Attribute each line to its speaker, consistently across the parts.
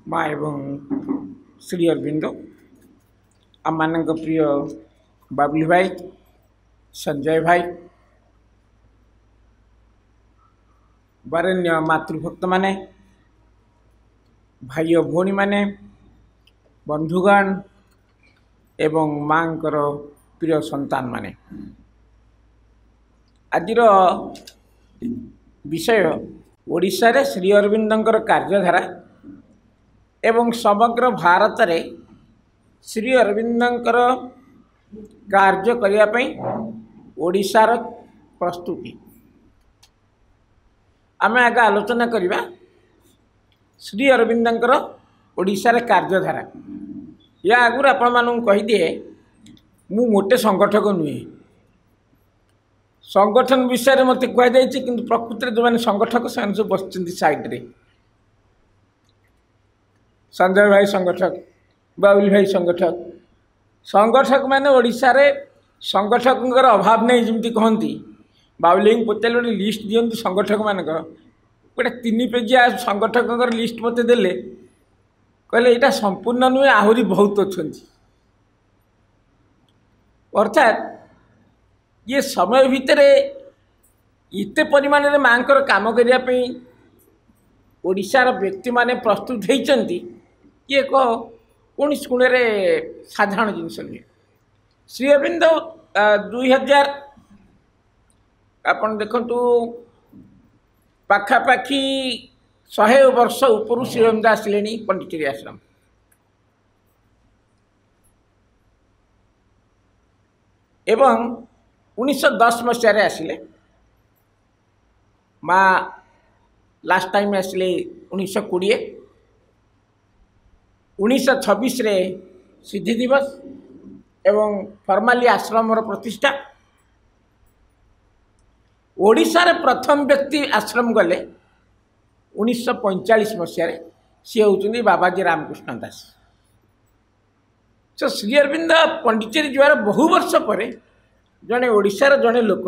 Speaker 1: माँ एवं श्री अरविंद आम मान प्रिय बाबुली भाई संजय भाई वरेण्य मातृभक्त माने भाई और भौणी माने बंधुगण एवं माँ प्रिय संतान माने आजिर विषय ओडिशा रे श्री अरविंदर कार्यधारा एवं समग्र भारत रे श्री अरविंदर कार्य करने ओडिशार प्रस्तुति आम आगे आलोचना करवा श्री अरविंदर ओडिशार कार्यधारा या आगुरी आपण मानू कहीदे मु मोटे संगठक नुहे संगठन विषय मत कहुई कि प्रकृति जो मैंने संगठक से सब बस साइड्रे संजय भाई संगठक बाबुल भाई संगठक संगठक माने ओडिशा रे संगठक अभाव नहीं जमी कहती बाबुल भाई पचारे गोटे लिस्ट दिखती संगठक मान गोटे 3 पेजिया संगठक लिस्ट मत देले कहले यहाँ संपूर्ण नुहे आहरी बहुत अच्छा अर्थात ये समय भितर इते परिमाण में माँ काम करने ओडिशार व्यक्ति माने प्रस्तुत होती ये कौन कोण साधारण जिनस नुहे श्री अरविंद 2000 आपन देखु पाखापाखि 100 वर्ष उपरू श्री अरविंद आसिले पंडिचेरी आश्रम एवं 1910 मसीह आसिले माँ लास्ट टाइम आसिले 1920 1926 रे सिद्धि दिवस एवं फॉर्माली आश्रम प्रतिष्ठा ओडिशा रे प्रथम व्यक्ति आश्रम गले 1945 मसीह सी होती बाबाजी रामकृष्ण दास तो श्री अरविंद पंडिचेरी जुआर बहु वर्ष पर जड़े ओडिशार जड़े लोक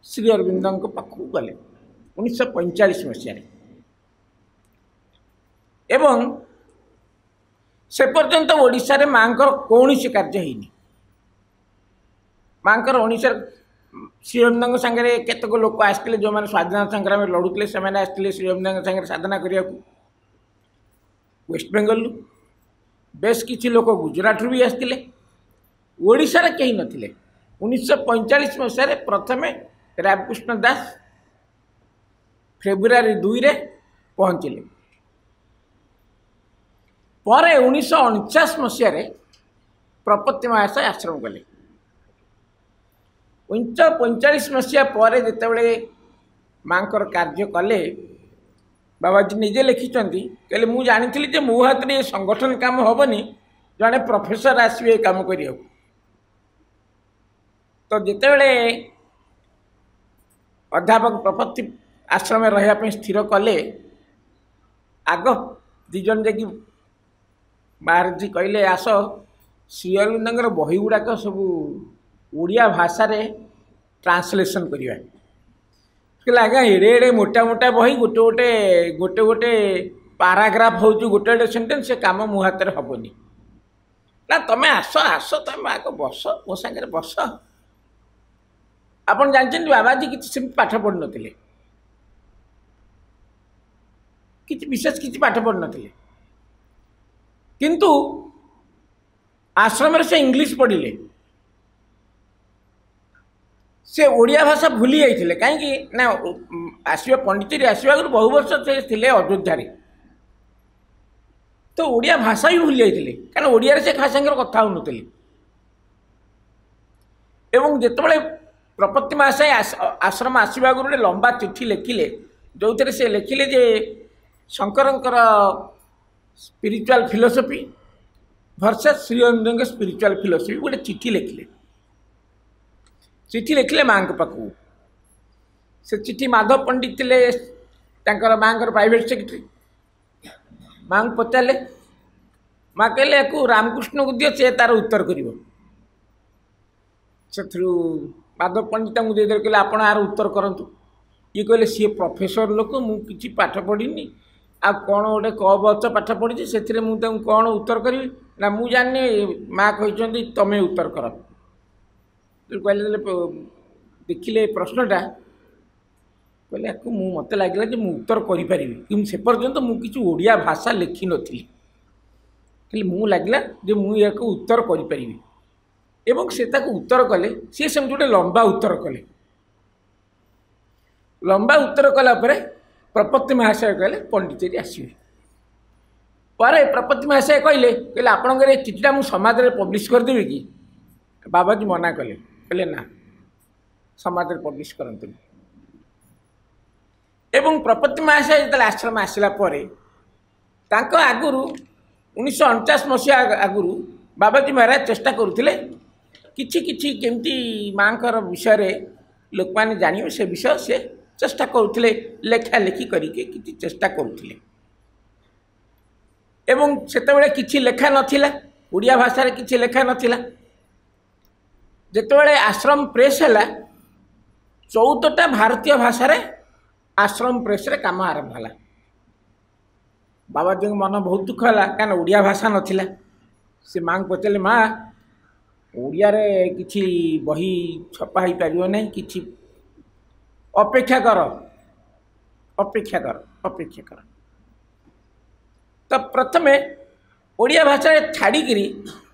Speaker 1: श्री अरविंद पाखक गले 1945 मसीह एवं से पर्यंत ओडिशा रे माँ कौन कार्य होनी माँ ओडिशा श्री अरविंद सांगे केतक लोक आसते जो मैंने स्वाधीनता संग्राम लड़ुते से आसते श्री अरविंद सांगे साधना करने वेस्ट बेंगल बेस किसी लोक गुजरात भी आसते ओडिशा रे कहीं नथिले 1945 मसीह प्रथमे रामकृष्ण दास फेब्रुआरी 2 रे पहुँचले पर 1949 मसीह प्रपत्ति महाशय आश्रम गले 1945 मसीहा पर जितेबले माँ कार्य कले बाबाजी निजे लिखिं कहले मु जानी मो हाथ में संगठन काम हेनी जड़े प्रोफेसर आसवे काम करने तो जितेबले अध्यापक प्रपत्ति आश्रम रहा स्थिर कले आग दिजन जा बाहर जी कहले आस श्री अरविंदर बही गुड़ाक सब ओडिया भाषा रे ट्रांसलेशन करवा कहले आज्ञा एड़े एड़े मोटा मोटा बही गोटे गोटे गोटे गोटे पाराग्राफ हो गोटे गोटे सेन्टेन्स से कम मो हाथ में हेनी ना तुम आस आस तुम आग बस मो सागर बस आपन जानते बाबाजी किसी पाठ पढ़ नथिले किसी विशेष किसी पाठ पढ़ नथिले किंतु आश्रम से इंग्लिश पढ़िले से ओडिया भाषा भूली जाइए कहीं ना आसवा पंडिचेरी आसवा बहु वर्ष से थे अयोध्या तो ओडिया भाषा भी भूली जाइए कहीं ओडिया से खास कथा होनुले एवं जितेबाला प्रपत्ति महाशय आश्रम आसवा आगु गोटे लंबा चिठी लिखिले जो थे से लिखिले जे शंकरंकर spiritual philosophy versus Shri Aurobindo spiritual philosophy गोटे चिठी लिखिले माँ पाखु से चिठी माधव पंडित थे माँ प्राइवेट सेक्रेटरी माँ पचारे माँ कहले या रामकृष्ण को दियो से तार उत्तर कर माधव पंडित देदेले कहले आपण यार उत्तर करंतु ये कहले सी प्रोफेसर लोक मु किछि पाठ पढ़िनी आ कौन गोटे क बच पाठ पढ़ी से मुझे कौन उत्तर करी ना मु जानी माँ कहते तमें उत्तर कर कहले देखिले प्रश्नटा कहले या मत लगे कि मुझे उत्तर करी कि से पर्यंत मुझे ओडिया भाषा लिखि नी कि मुझे लगला जे मुझे उत्तर करी एवं से उत्तर कले सी से गोटे लंबा उत्तर कले लंबा उत्तर कला प्रपत्ति महाशय कहले पंडिचेरी आसवे पर प्रपत्ति महाशय कहले कहले आपंकर चिठीटा मुझे समाज में पब्लिश करदेवी कि बाबाजी मना कले कहले ना समाज में पब्लिश करते एवं प्रपत्ति महाशय जो आश्रम आसला आगुरी 1949 मसीहा आगुरी बाबाजी महाराज चेष्टा करुले किछि केमती माँ विषय लोक मैंने जानवे से विषय से चेष्टा करुले लेखा लेखी करके किछि चेष्टा करुले एवं सेतेबेले किछि लेखा नथिला ओडिया भाषा रे किछि लेखा नथिला जेतेबेले आश्रम प्रेस हैला 14टा भारतीय भाषा रे आश्रम प्रेस रे काम आरंभ होला बाबाजी मन बहुत दुख है क्या ओडिया भाषा नथिला से माँ पचारे माँ ओडिया रे किछि बही छपा ही पारियो नहीं किछि अपेक्षा कर अपेक्षा कर अपेक्षा कर तो प्रथमे ओडिया भाषा छाड़िकी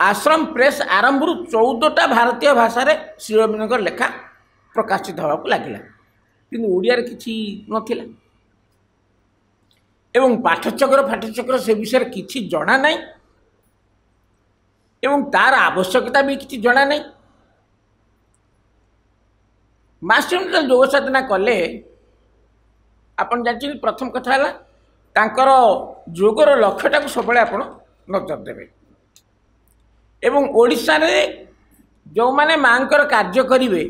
Speaker 1: आश्रम प्रेस आरंभ 14टा भारतीय भाषा रे श्री अरविंदर लेखा प्रकाशित होगा लगिला कि ओडिया रे किछि नथिला एवं पाठचक्र से विषय किछि जଣା नहीं एवं तार आवश्यकता भी किछि जଣା नहीं मास्टर योग साधना कले आपन जानछि प्रथम कथा है तांकर योगर लक्ष्यटा को सब आप नजर देवे एवं ओडिशा रे जो माने मांकर कार्य करिवे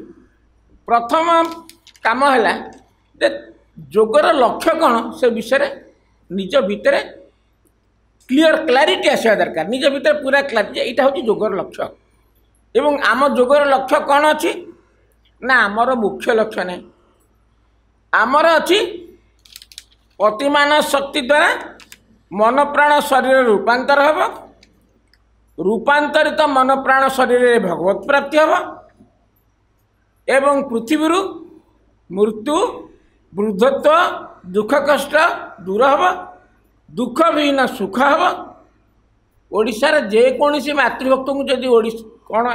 Speaker 1: प्रथम काम है जे योगर लक्ष्य कौन से विषय निज भितर क्लारिटी आसा दरकार निज भितर पूरा क्लारिटी यहाँ हूँ योगर लक्ष्य एवं आम योगर लक्ष्य कौन अच्छी ना आमर मुख्य लक्ष्य नहीं आमर अच्छी अतिमान शक्ति द्वारा मन प्राण शरीर रूपांतर हम रूपांतरित मन प्राण शरीर भगवत प्राप्ति हम एवं पृथ्वी मृत्यु वृद्धत्व दुख कष्ट दूर हम दुख विहीन सुख हम ओडिशार जेकोसी मातृभक्त को जदि कौन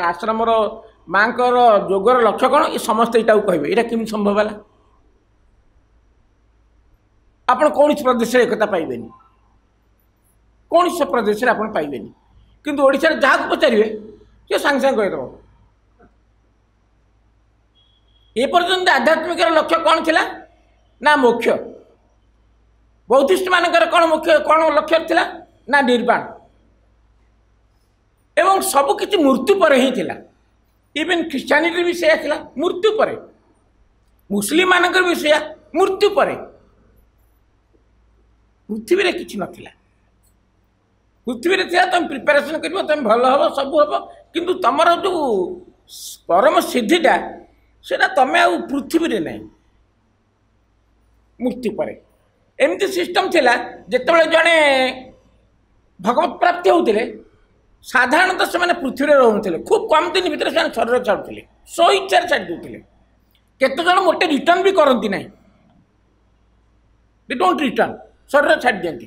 Speaker 1: आश्रम माँ जोगर लक्ष्य कौन ये समस्त यहाँ कहे यहाँ केमी संभव है आप कौन प्रदेश एक पाइबे कौन से प्रदेश में आप पाइबे किंतु ओडिशा रे जहाँ पचारे सी सांगे सांगे कहीदेव ए पर्यंत आध्यात्मिक लक्ष्य कौन थिला ना मोक्ष बौद्धिस्ट मानकर कौन मुख्य कौन लक्ष्य थिला ना निर्वाण एवं सबकि मृत्यु पर ही थिला इवन ख्रिस्टियानिटी भी से थिला मृत्यु पर मुस्लिम मानकर भी से मृत्यु पर पृथ्वी रे किछि नथिला पृथ्वी रे थिला तुम प्रिपरेशन करिवो तुम भल हबो सब हबो किंतु तमर जो परम सिद्धिटा सेटा तमे आ पृथ्वी रे नहीं मृत्यु पर एमती सिस्टम थिला जेतेबेले जणे भगवत प्राप्ति होउतिले साधारणतः से मैंने पृथ्वी रे रहउथिले खूब कम दिन भीतर से शरीर छाड़ुथिले सो इच्छा छाड़ देउथिले केते जण मोटे रिटर्न भी करंती नाही दे डोंट रिटर्न शरीर छाड़ दियंती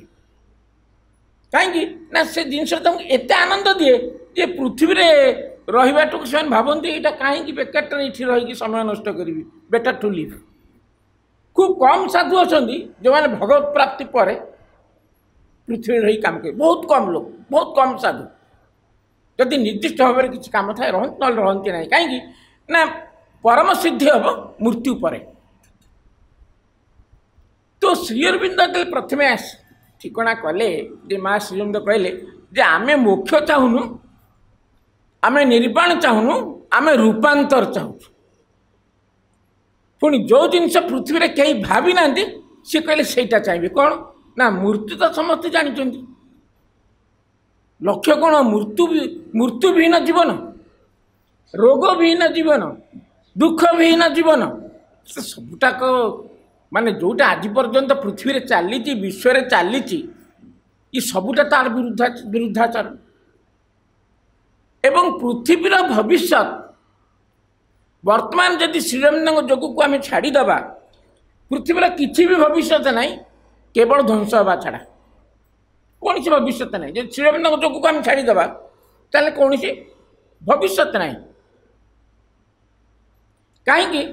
Speaker 1: कहीं ना से जिनस तुमको एत आनंद दिए जे पृथ्वी रे रहीबाटू से भावती यहाँ कहीं बेकार ये रही समय नष्ट करी बेटर टू लिव खूब कम साधु अच्छा जो मैंने भगवत प्राप्ति पर पृथ्वी रही काम कर बहुत कम लोग बहुत कम साधु जदि निर्दिष्ट भाव में किसी काम थाए रहती ना रहती ना कहीं ना परम सिद्धि हम मृत्यु पर तो श्री अरविंद प्रथम ठिकना कले जे माँ श्री अरविंद कहले जे आमे मोक्ष चाहूनु आमे निर्वाण चाहूनु आमे रूपांतर चाहूँ पुणी जो जिनस पृथ्वी रे कहीं भावी ना सी कहले सेटा चाहिए कौन ना मृत्यु तो समस्त जानते लक्ष्य कौन मृत्यु विहीन जीवन रोग विहीन जीवन दुख विहीन जीवन सबुटाक माने जोटा आज पर्यंत पृथ्वी रे चली विश्व रे चली ये सबूटा तार विरुद्धाचरण एवं पृथ्वीर भविष्य वर्तमान जदि श्रीराम जोग को आम छाड़ीदबा पृथ्वीर किसी भी भविष्य ना केवल ध्वंस हवा छाड़ा कौन सी भविष्य ना जब श्रीराम जोग को आम छाड़ीदबा ताले कौन सी भविष्य ना कहीं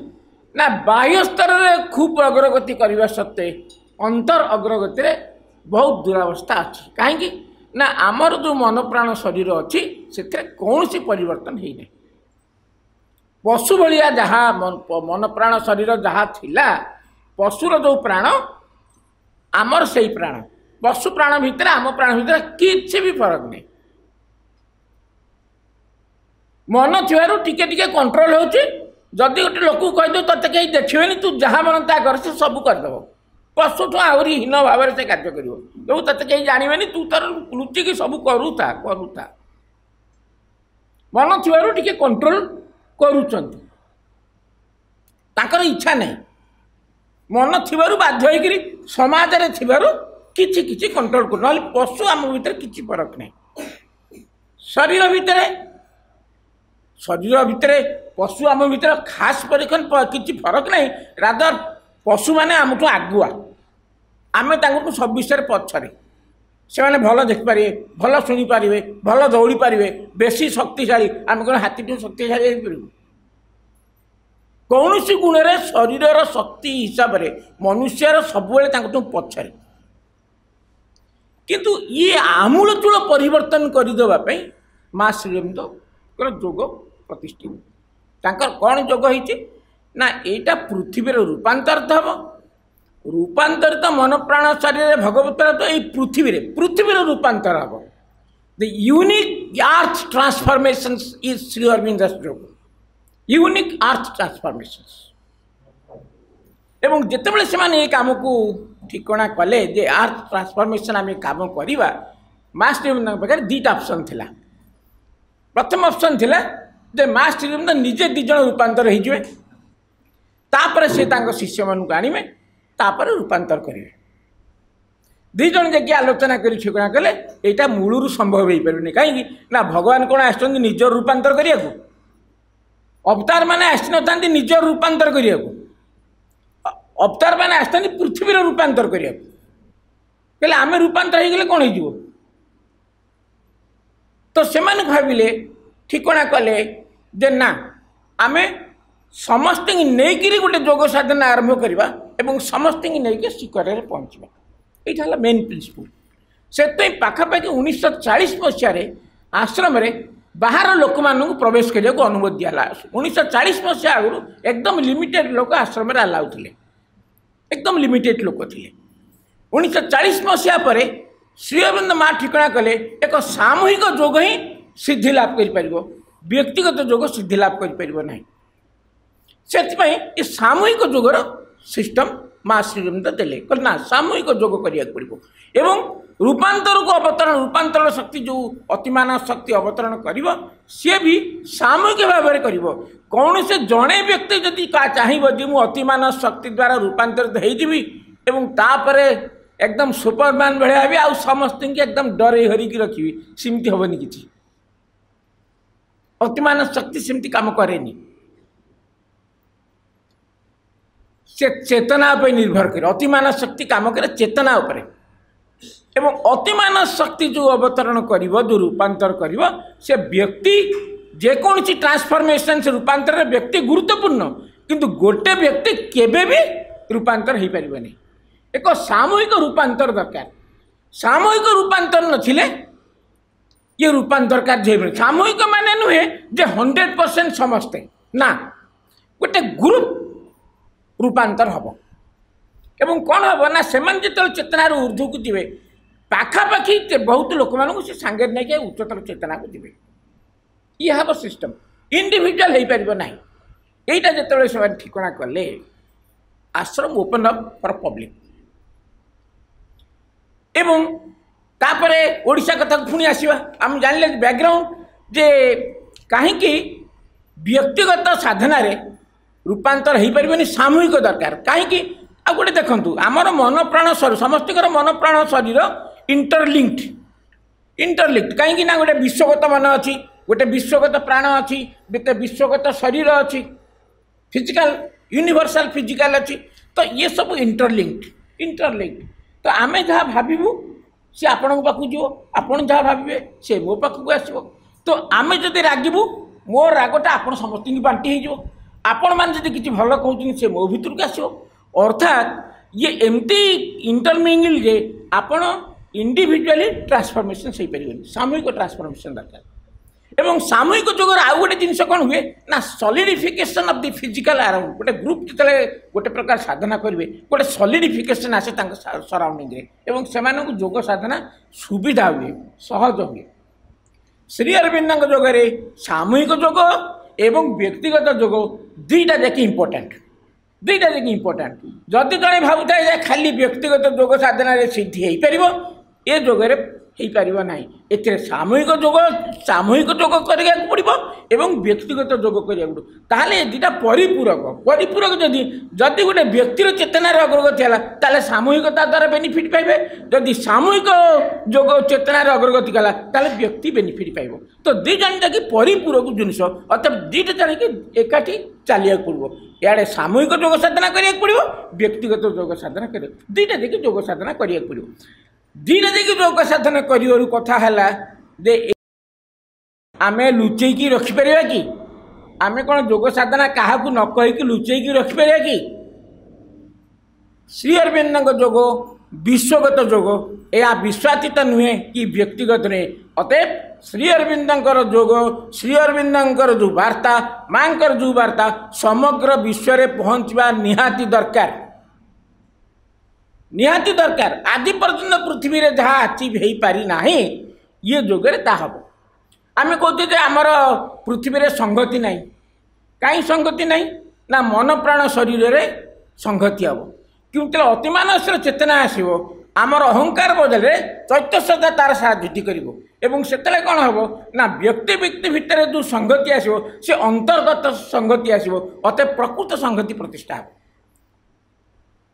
Speaker 1: ना बाह्य स्तर में खूब अग्रगति करने सत्वे अंतर अग्रगति रे बहुत दुरावस्था अच्छी कहीं ना आमर जो मन प्राण शरीर अच्छी से कौन सी परिवर्तन है नहीं पशु भाया जहाँ मन प्राण शरीर जहाँ थिला पशुर जो प्राण आमर से ही प्राण पशु प्राण भितर आम प्राण भितर किसी भी फरक नहीं मन थी टिके टिके कंट्रोल होची जदि गोटे लोक कहीदे ते कहीं देखिए तू जहाँ मन ता कर सब करदेव पशु ठू आहरी हीन भाव से कार्य कर ते कहीं जानवे तू तार लुचिकी सब करूता मन थी टिके कंट्रोल करुचंती ताकर इच्छा नहीं मन थी बाध्य समाज रे थिबारु किछि किछि कंट्रोल कर ना पशु आम भीतर किछि फरक नहीं शरीर भितर पशु आम भीतर खास परिकन किछि फरक नहीं रादर पशु माने आमठू आगुआ आम सब विषय पछरे से मैंने भल देखिपारे भल शुणी पारे भल दौड़ी पारे बेसी शक्तिशाली आम कौन हाथी टू शक्तिशाली कौन सी गुण रे शरीर शक्ति हिसाब से मनुष्यर सब पछरे किंतु ये आमूलचूल परिवर्तन करदेवाई माँ श्रीराम जोग प्रतिष्ठित तांकर कौन जोग होती ना एटा पृथ्वी रूपांतरित हम रूपांतरित मन प्राण शरीर भगवत तो ये पृथ्वी रूपांतर हम the unique earth transformation is Shri Aurobindo जोग यूनिक अर्थ ट्रांसफॉर्मेशन एवं जितेबाला से काम को ठिकणा कले जे अर्थ ट्रांसफॉर्मेशन आम काम करवा माँ श्रीराम पाखे दुईटा ऑप्शन थिला प्रथम ऑप्शन थिला जे माँ श्रीराम निजे दिज रूपांतर होइजिवे तापर से शिष्य मानक आनिबे तापर रूपांतर करेंगे दुई जन जैसे आलोचना कर ठिकणा कले यहाँ मूलरू संभव हो पारे कहीं ना भगवान कौन आस निज रूपांतर करने को अवतार मैंने आसता निज रूपांतर करने को अवतार मैंने आसता पृथ्वी रूपांतर करने को आम रूपांतर हो गले कौन हो तो से भाविले ठिकणा कले जे ना आम समस्त नहीं गोटे जोग साधना आरंभ करवा एवं समस्त नहीं शिखर में पहुँचवा यहाँ है मेन प्रिंसिपल से पाखापाखि 1940 मसीह आश्रम रे बाहर लोक मानू प्रवेश करने को अनुमति दिला 1940 मसीह आगु एकदम लिमिटेड लोक आश्रम में अलाउ थे एकदम लिमिटेड लोक थे 1940 मसीहा पर श्री अरविंद माँ ठिकणा कले एक सामूहिक जोग ही सिद्धि लाभ कर व्यक्तिगत जोग सिद्धि लाभ कर से सामूहिक जोगर सिस्टम माँ श्रीराम देले ना सामूहिक जोग करिया पड़ो एवं रूपांतर को अवतरण रूपांतरण शक्ति जो अतिमान शक्ति अवतरण करिवो सी भी सामूहिक भाव में कर कौन से जड़े व्यक्ति जदि चाहिए मु अतिमान शक्ति द्वारा रूपांतरित होइजिबी एवं तापर एकदम सुपरमैन भाया भी आ समस्त एकदम डरे हरिकी रखी सेमती हेनी कि अतिमान शक्ति सेमती काम करेनी से चेतना पर निर्भर करे अतिमान शक्ति काम करे चेतना उपरे एवं अतिमान शक्ति जो अवतरण करिवो जो रूपांतर करिवो से व्यक्ति जेकोसी ट्रांसफॉर्मेशन से रूपांतर व्यक्ति गुरुत्वपूर्ण किंतु गोटे व्यक्ति केबे भी रूपांतर हो पार नहीं एक सामूहिक रूपांतर दरकार सामूहिक रूपांतर नथिले ये रूपांतर कार्य सामूहिक माने नुहे जे 100% समस्ते ना गोटे ग्रुप रूपांतर हम एवं कौन हम ना से जो चेतनार ऊर्ध्व को जी पाखापाखि बहुत लोक मानू से सांगे नहीं उच्चतर चेतना को जी ये हम सिस्टम इंडिविजुअल हो पार ना यहाँ जो से ठिकणा कले आश्रम ओपन अप फॉर पब्लिक एवं तापरे ओडिशा कथा पुणी आसवा आम जानिले बैकग्राउंड जे कहीं व्यक्तिगत साधना रे रूपांतर हो पारे सामूहिक दरकार कहीं आ गोटे देखु आमर मन प्राण शरीर समस्त मन प्राण शरीर इंटरलिंक्ड कहीं गोटे विश्वगत मन अच्छी गोटे विश्वगत प्राण अच्छी गोटे विश्वगत शरीर अच्छी फिजिकल यूनिवर्सल फिजिकल अच्छी तो ये सब इंटरलिंक्ड तो आमे जहाँ भावु सी आपण पाक जीव आपड़ जहाँ भावे सी मो पाखक आसो तो आम जदि रागबू मो रागटा आप समस्त बांटी हो आपण मैंने किसी भल कहते से मो भर को आसो अर्थात ये एमती इंटरमिंगल जे आपण इंडिविजुअली ट्रांसफॉर्मेशन से सामूहिक ट्रांसफॉर्मेशन दरकार एवं सामूहिक जोगर आउ गोटे जिनस कौन हुए ना solidification of the physical around गोटे ग्रुप जिते गोटे प्रकार साधना करेंगे गोटे सॉलिडिफिकेशन आसे सराउंडिंग एवं से जोग साधना सुविधा हुए सहज हुए श्री अरविंद जोगरे सामूहिक जोग एवं व्यक्तिगत जोग दुईटा देखिए इंपोर्टाट जदि जड़े भावुए खाली व्यक्तिगत जोग साधना सिद्धि हो पार ये जोगरे हो पार ना ए सामूहिक जोग करा पड़ो एवं व्यक्तिगत जोग करा पड़ो ताले दुटा परिपूरक जदि गोटे व्यक्तिर चेतनार अग्रगति है सामूहिकता द्वारा बेनिफिट पाइबे जदि सामूहिक जोग चेतनार अग्रगति कला व्यक्ति बेनिफिट पाइब तो दी जन जाकि परिपूरक जिनस अर्थात दुईटा जान कि एकाठी चलिया पड़ो इे सामूहिक जोग साधना करा पड़ो व्यक्तिगत जोग साधना कर दुईटा देखिए जोग साधना करा पड़ो दुईटा देखिए जोग साधना कर कथा है आम लुचेकी रखिपर कि आम कौन जोग साधना क्या न कहीकि लुचेकी रखिपर कि श्री अरविंद जोग विश्वगत जोग यह विश्वातीत नुहे कि व्यक्तिगत नुहे अतएव श्री अरविंद जोग श्री अरविंद जो वार्ता माँ जो वार्ता समग्र विश्व में पहुँचवा निहाती दरकार आदि पर्यंत पृथ्वी रे जहाँ अचीव हो पारि ना ये जोगरे ता हम आम कहते आमर पृथ्वी रे संगति नहीं कहीं संगति नहीं ना मन प्राण शरीर रे संगति हम क्योंकि अतिमानसर चेतना आसो आमर अहंकार बदल चैत्य सदा तार साजुति कर से कौन हम ना व्यक्ति भितर जो संगति आसो से अंतर्गत संगति आसो अतः प्रकृत संगति प्रतिष्ठा हो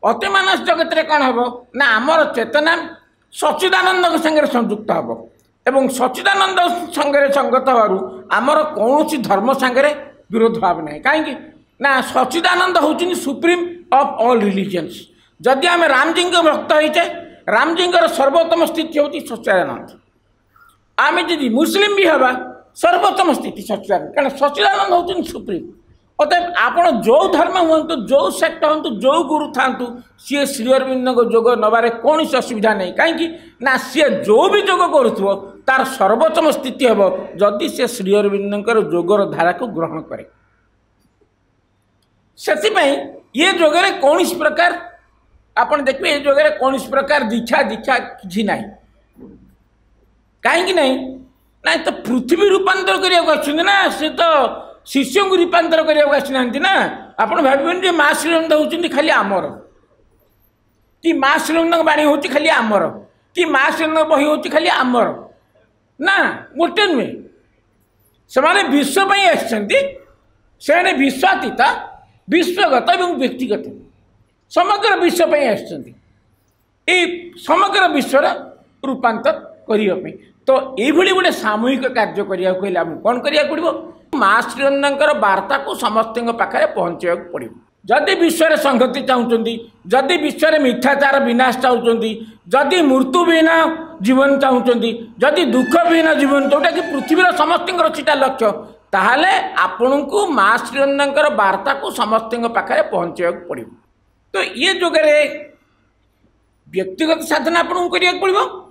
Speaker 1: अतिमानस जगत रे कौन हम ना आमर चेतना सच्चिदानंद संगे संयुक्त हम एवं सच्चिदानंद संगे संगत हबारू आमर कौन धर्म सांगे विरोध भाव ना कहीं ना सच्चिदानंद होउछिन सुप्रीम ऑफ ऑल रिलीजियंस जदि आम रामजी भक्त होइछे रामजी सर्वोत्तम स्थिति होती सच्चिदानंद आम जी मुस्लिम भी हवा सर्वोत्तम स्थिति सच्चिदानंद कारण सच्चिदानंद होउछिन सुप्रीम अतएव आपण जो धर्म हूँ जो सेक्ट हूँ जो गुरु था सी श्री अरविंद जोग नबार कौन असुविधा नहीं कहीं ना सी जो भी जोग करुव तार सर्वोत्तम स्थिति हम जदि से श्री अरविंद जोगर धारा को ग्रहण करे से ये जोगरे कौन प्रकार आप देखिए ये जोगरे कौन प्रकार दीक्षा किसी ना कहीं ना तो पृथ्वी रूपांतर करने ना सी तो शिष्य को रूपांतर करने ना आप भावे माँ श्रीअरविंद होती खाली आमर कि माँ श्रीअरविंद बाणी होती खाली आमर कि माँ श्रीअरविंद बही होती खाली आमर ना गोटे नुहे से विश्व से विश्वातीत विश्वगत और व्यक्तिगत समग्र विश्व समग्र विश्वर रूपांतर करने तो ये गोटे सामूहिक कार्य करने कौन करा पड़ो माँ श्रीअरविंद वार्ता को समस्त पाखे पहुँचा पड़ो जदि विश्व संगति चाहते जदि विश्व मिथ्याचार विनाश चाहते जदि मृत्यु विहीन जीवन चाहते जदि दुख विहीन जीवन जोटा कि पृथ्वीर समस्त सीटा लक्ष्य ताहले आपण को माँ श्रीअरविंद वार्ता को समस्त पाखे पहुँचा पड़ो तो ये जोगरे व्यक्तिगत साधना आपको करा पड़ो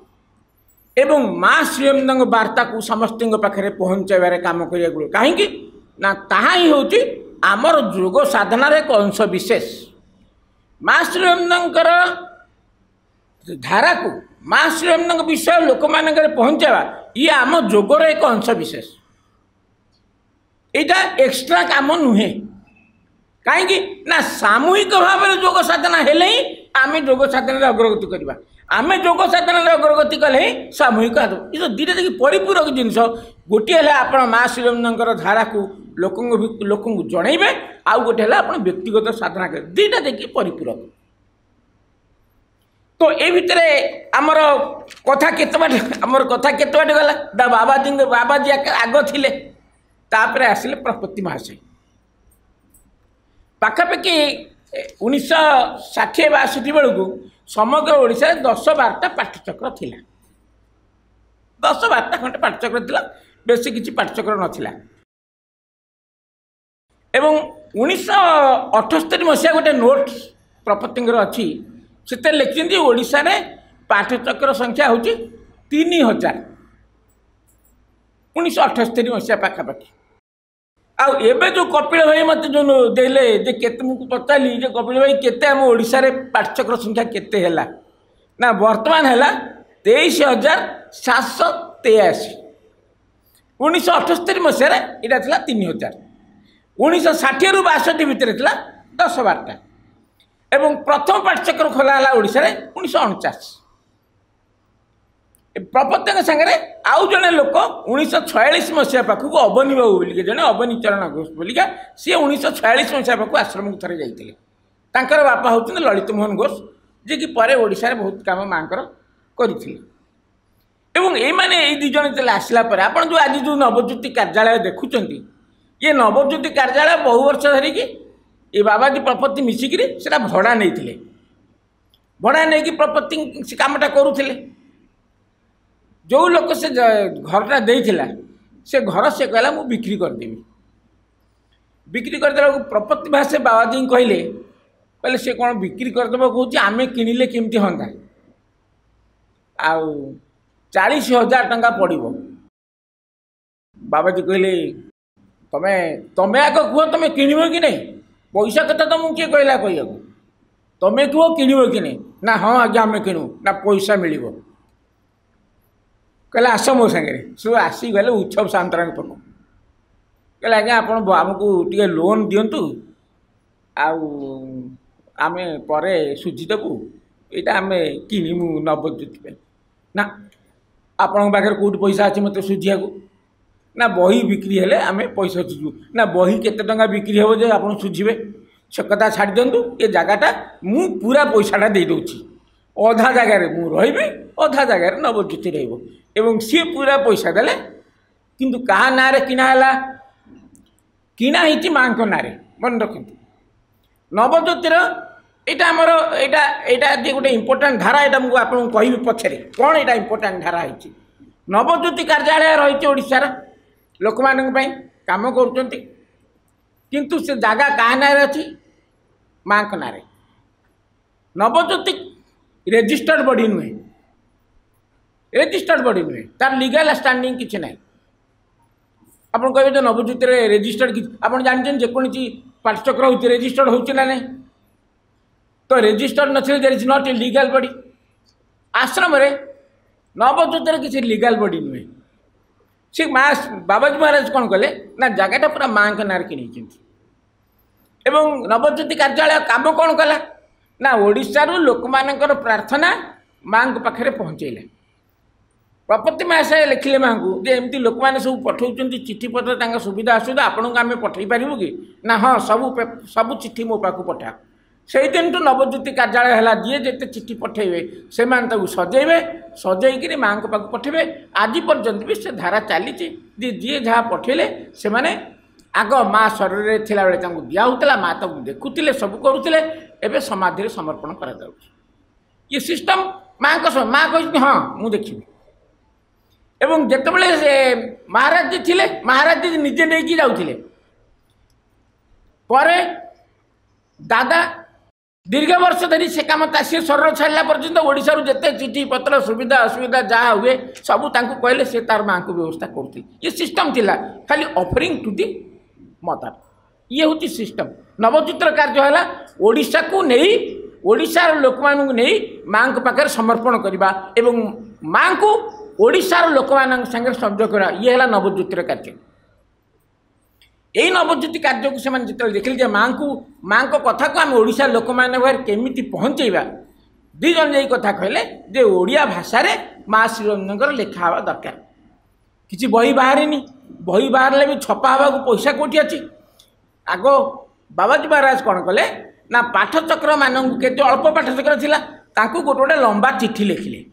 Speaker 1: एवं माँ श्रीअरविंद वार्ता को समस्त पाखे पहुँचाइबार काम करा पड़ो कहीं ना ताहा ही हूँ आमर जोग साधनार एक अंश विशेष माँ श्रीअरविंद धारा को माँ श्रीअरविंद विषय लोक मान पहुँचावा ये आम जोगर एक अंश विशेष यहाँ एक्सट्रा काम नुहे कहीं ना सामूहिक भाव में जोग साधना हेले ही आम जोग साधना अग्रगति करवा आम जोग साधना अग्रगति कले ही सामूहिक ये दुईटा देखिए परिपूरक जिनस गोटे है आप माँ श्रीअरविंद धारा को लोक जनइबे आउ गोटे है आप व्यक्तिगत साधना कर दुईटा देखिए परिपूरक तो ये भितर आमर कथा केते बाट आमर कथा केते बाट गला बाबाजी आग थिले तापर आसिले प्रपत्ति महाशय पाखापाखि 1960-62 बेलू समग्र ओडिशा 10-12टा पाठचक्र थिला 10-12टा खंडे पाठचक्र थिला बेसी किछि पाठचक्र नथिला एवं 1978 मसीहा गोटे नोट प्रपत्तिंगर अच्छी से लिखिंट ओडिशा रे पाठचक्र संख्या हूँ 3000 1978 मसीहा पाखापाखि आबे जो कपिल भाई मत जो देले जे केते मुझे पचारि जे कपिल भाई केते आम ओडिशा रे पाठचक्र संख्या केते हैला ना वर्तमान हैला 23,783 1978 मसीह यहाँ था 3000 1960 रु 62 भितर 10-12टा एवं प्रथम पाठचक्र खोला ओडिशा रे 1949 प्रपत्ति सागर आउ जड़े लोक 1946 मसीहा पाखक अवनी बाबू बोलिके जड़े अवनी चरण घोष बोलिका सी 1946 मसीहा पाखक आश्रम को थे जाते बापा होती ललित मोहन घोष जी कि पर ओडिशा रे बहुत काम माँ करते एवं ये माने ये दुज आसला आप जो आज जो नवज्योति कार्यालय देखुं ये नवज्योति कार्यालय बहु वर्ष धरिकी ये बाबाजी प्रपत्ति मिसिकी से भड़ा नहीं भड़ा नहीं प्रपत्ति से कामटा करुले जो लोक से घरटा देइथिला से घर से कहला मु बिक्री करदेवी बिक्री करदेला प्रपत्ति भाषे बाबाजी कहले कहले से कौन बिक्री करदेव कहूँ आम किणिले केमती हंता आउ 40,000 टंका पड़ो बाबाजी कहले तमें तमें आग कह तुम किणव कि नहीं पैसा कथा तुमको किए कहला कह तमें कह किणव कि नहीं ना हाँ आज्ञा आम किणु ना पैसा मिल कहले आस मो सागर सब आसीगले उत्सव सांतराणी पक कहले आज्ञा आप आमको टे लोन दिंतु आम पर सुझीदेबू यहाँ आम किणमु नवज्योति ना आपण पाखे कौट पैसा अच्छे मत सुझा ना बही बिक्री हेले आम पैसा सुझू ना बही केते टंका बिक्री हे जे आप सुझे से कथा छाड़ी दिंतु ये जगटा मु पूरा पैसाटा दे दूची अधा जगार मु रही अधा जगार नवज्योति रही एवं सी पूरा पैसा देले किंतु कहा ना किणा ही माँ ना मन रखु नवज्योतिर यहाँ आमर यहाँ गोटे इम्पोर्टाट धारा यहाँ मुझे आपको कहि पछरे कौन यहाँ इम्पोर्टाट धारा है नवज्योति कार्यालय रही ओडिशार लोक मानक काम करुँच किंतु से जगह क्या ना अच्छी माँ ना नवज्योति रेजिस्टर्ड बॉडी नुहे रेजिस्टर्ड बॉडी नुहे तार लीगल स्टैंडिंग किसी ना आप कहे जो नवज्योति रेजिस्टर्ड आप जानते जेकोसी पाठचक्र होती रेजिस्टर्ड होना नहीं तो रेजिस्टर्ड नथिले there is not a legal body ashram रे नवज्योतिर किसी लीगल बॉडी नुहे से माँ बाबाजी महाराज कौन कले ना जगटा पूरा माँ के नार कि एवं नवज्योति कार्यालय काम कौन कला ना ओडिशा रु लोक मानकर प्रार्थना माँ पाखे पहुँचेला प्रपत्ति महाशय लिखिले माँ को जे एमती लोक मैंने सब पठाऊँ चिठी पत्र सुविधा असुविधा आपको आम पठे पारू कि ना हाँ सबू चिठी मो पाक पठा से दिन तो नवज्योति कार्यालय है जी जिते चिठी पठेबे से सजेबे सजेक माँ को पाक पठेबे आज पर्यंत भी से धारा चली जी जहाँ पठेले से माने आग माँ शरीर थिला बेले दिया होता माँ तक देखुले सब करुले एवं समाधि समर्पण करा ये सिस्टम माँ माँ कही हाँ मुझे देखी एवं जितेबाला से महाराज जी थे महाराज जी निजे नहीं जाऊे दादा दीर्घ वर्ष धरी से कम सी शरीर छाड़ा पर्यटन ओडिशा जिते चिठी पत्र सुविधा असुविधा जहाँ हुए सबू कहले से तार माँ को व्यवस्था करते ये सिस्टम थिला खाली ऑफरिंग टू दी मदर ये हूँ सिस्टम नवज्योतिर कार्य है ओडिशा को नहीं ओडिशार लोक मानू नहीं माँ पाखे समर्पण करवा एवं माँ को ओडिशार लोक मान संगे संयोग करा ये है नवज्योतिर कार्य यही नवज्योति कार्य को जो देखिले माँ को कथा को आम ओडिशा लोक मान केमी पहुँचेबा दुई जन यही कथा कहले जे ओडिया भाषा रे माँ श्रीरंजन लेखा हवा दरकार किसी बही बाहर बही बाहर भी छपा हवा पैसा कौटी अच्छी आग बाबाजी महाराज कौन कले ना पाठचक्र मान के अल्प पाठचक्र थिला तांको गोटे गोटे लंबा चिठी लिखिले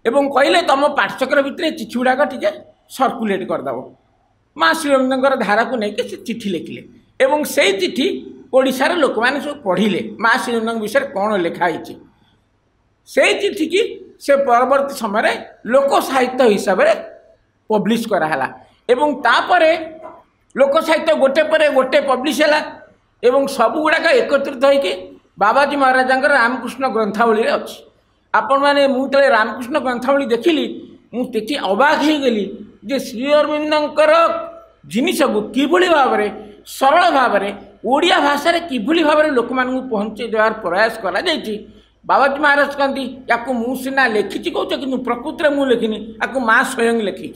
Speaker 1: एवं कहले तुम पाठचक्र भितर चिठी गुड़ाक टे सर्कुलेट करदेव माँ श्रीअरविंदर धारा को लेकिन से चिठी लिखिले एवं से चिठी ओडिशार लोक मैंने सब पढ़िले माँ श्रीअरविंद विषय कौन लिखाई से चिठी की से परवर्ती समय लोक साहित्य हिसाब से पब्लिश कराला एवं तापरे लोक साहित्य गोटे पर गोटे पब्लिश है एवं सब गुड़ाक एकत्रित होकर बाबाजी महाराज रामकृष्ण ग्रंथावली अच्छी आपण मैंने मुझे रामकृष्ण ग्रंथावली देखिली मुझे अबाक हो गली जे श्री अरविंदर जिनिस को किभली भाव में सरल भाव में ओडिया भाषा किभली भाव में लोक मानू पहुँचे देवार प्रयास करा बाबाजी महाराज कहती या मुझा लिखी कौच कि प्रकृति में मुझे लिखिनी या माँ स्वयं लिखी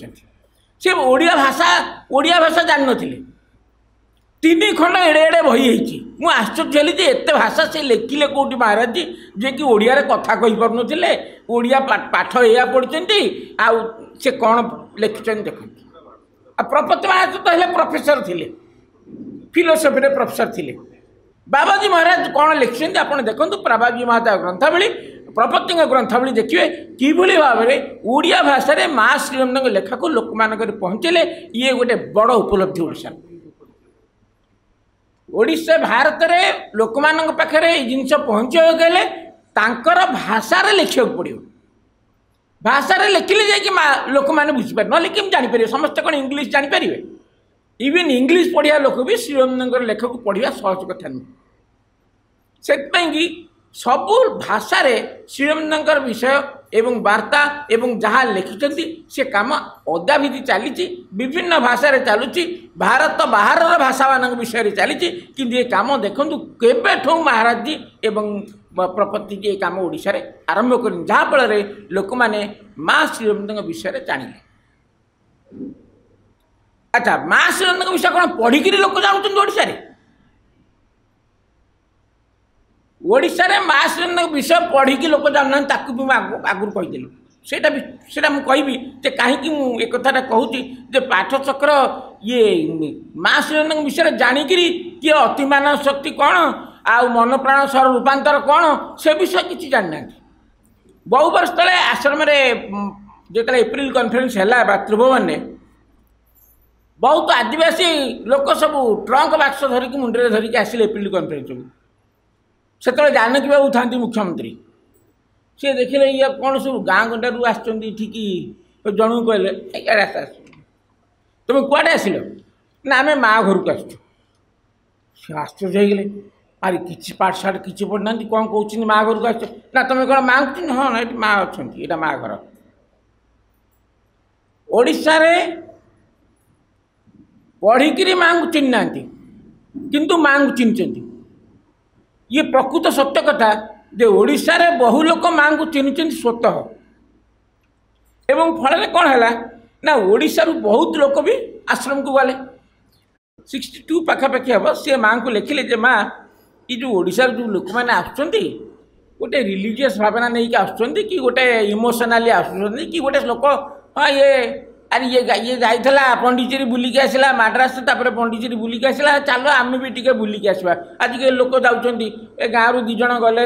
Speaker 1: से ओडिया भाषा जान नी तीन खंड एड़े एड़े बही मुझे आश्चर्य हली जे एत भाषा से लिखिले कौटी महाराज जी जे कि ओडिया कथा कही पार नथिले ओडिया पाठ या पढ़ते आउ से कौन लिखिं देखते प्रपति महाराज तो है प्रोफेसर थे फिलोसफी प्रोफेसर थे बाबाजी महाराज कौन लिखिं आप देखो बाबाजी महाराज ग्रंथावली प्रपति ग्रंथावली देखिए किभली भाव में ओडिया भाषा माँ श्रीअरविंद लेखा को लोक मान पहुँचले ये गोटे बड़ उपलब्धि ओडिशा ओडिशा भारत में लोक मान पाखे जिनस पहुँचे तांकर भाषा लिखा पड़ो भाषा लिखिले जाकि लोक मैंने बुझीपारे ना लिखी जापर समस्त कौन इंग्लीश जापर इवन इंग्लीश पढ़िया लोक भी श्रीअरविंद लेख को पढ़ा सहज कथा नुह से सबू भाषा श्रीअरविंद विषय एवं वार्ता एवं जहाँ लिखिं से कम अद्यावधि चली विभिन्न भाषा चलुची भारत बाहर भाषा मान विषय चली कि ये कम देखूँ केबेठू महाराज जी एवं प्रपति जी ये कम ओडिशा रे आरंभ कर जहाँफल लोक मैंने माँ श्रीअरविंद विषय जानिले अच्छा माँ श्रीअरविंद विषय कौन पढ़िकी लोक जानते ओडिशा रे ओडिशा रे माँ श्रीअरविंद विषय पढ़िकी लोक जाना ताकू भी आगुरी कहीदेली सेटा मुझे जे कहीं एक कथा कहूँ जे पाठचक्र ये माँ श्रीअरविंद विषय जाणिकी किए अति मानव शक्ति कौन आउ मन प्राण स्वर रूपांतर कौन से विषय किसी जाना बहु वर्ष तले आश्रम जो एप्रिल कॉन्फ्रेंस है भातृभवन में बहुत आदिवासी लोक सब ट्रंक बाक्स धरिकी मुंडे धरिकी आसिले एप्रिल कॉन्फ्रेंस को से जानकी बाबू था मुख्यमंत्री सी देखिले ये कौन सब गाँ गंडारू आठिकी जन कहले रास्ता तुम कुआडे आसिल ना आम माँ घर को आश्चर्य होगले अरे किसी पाठ साठ किसी पढ़ना कौन कौन माँ घर को आस ना तुम कौन माँ को हाँ ना ये माँ अच्छा यहाँ माँ घर ओडिशा रे पढ़िकी माँ को चिन्ह ना किंतु माँ को चिन्हते ये प्रकृत सत्य कथा जे ओडिशा रे बहु लोक माँ को चिन्हते स्वतः एवं फल कौन है ना ओडिशा बहुत लोक भी आश्रम को गले 62 पाखापाखि हम सी माँ को लिखिले जे माँ ये जो ओडिशा जो लोक मैंने आसुँच गोटे रिलीजियस भावना नहीं कि आसुँच कि गोटे इमोशनाली आसुँच कि गोटे लोक हाँ ये अरे ये जाइला पंडिचेरी बुलिकी आसला मद्रास तापर पंडिचेरी बुलिकी आसला चलो आम भी टे बुलिकी आसवा आज के लोक जाऊँगी ए गाँव दिज गले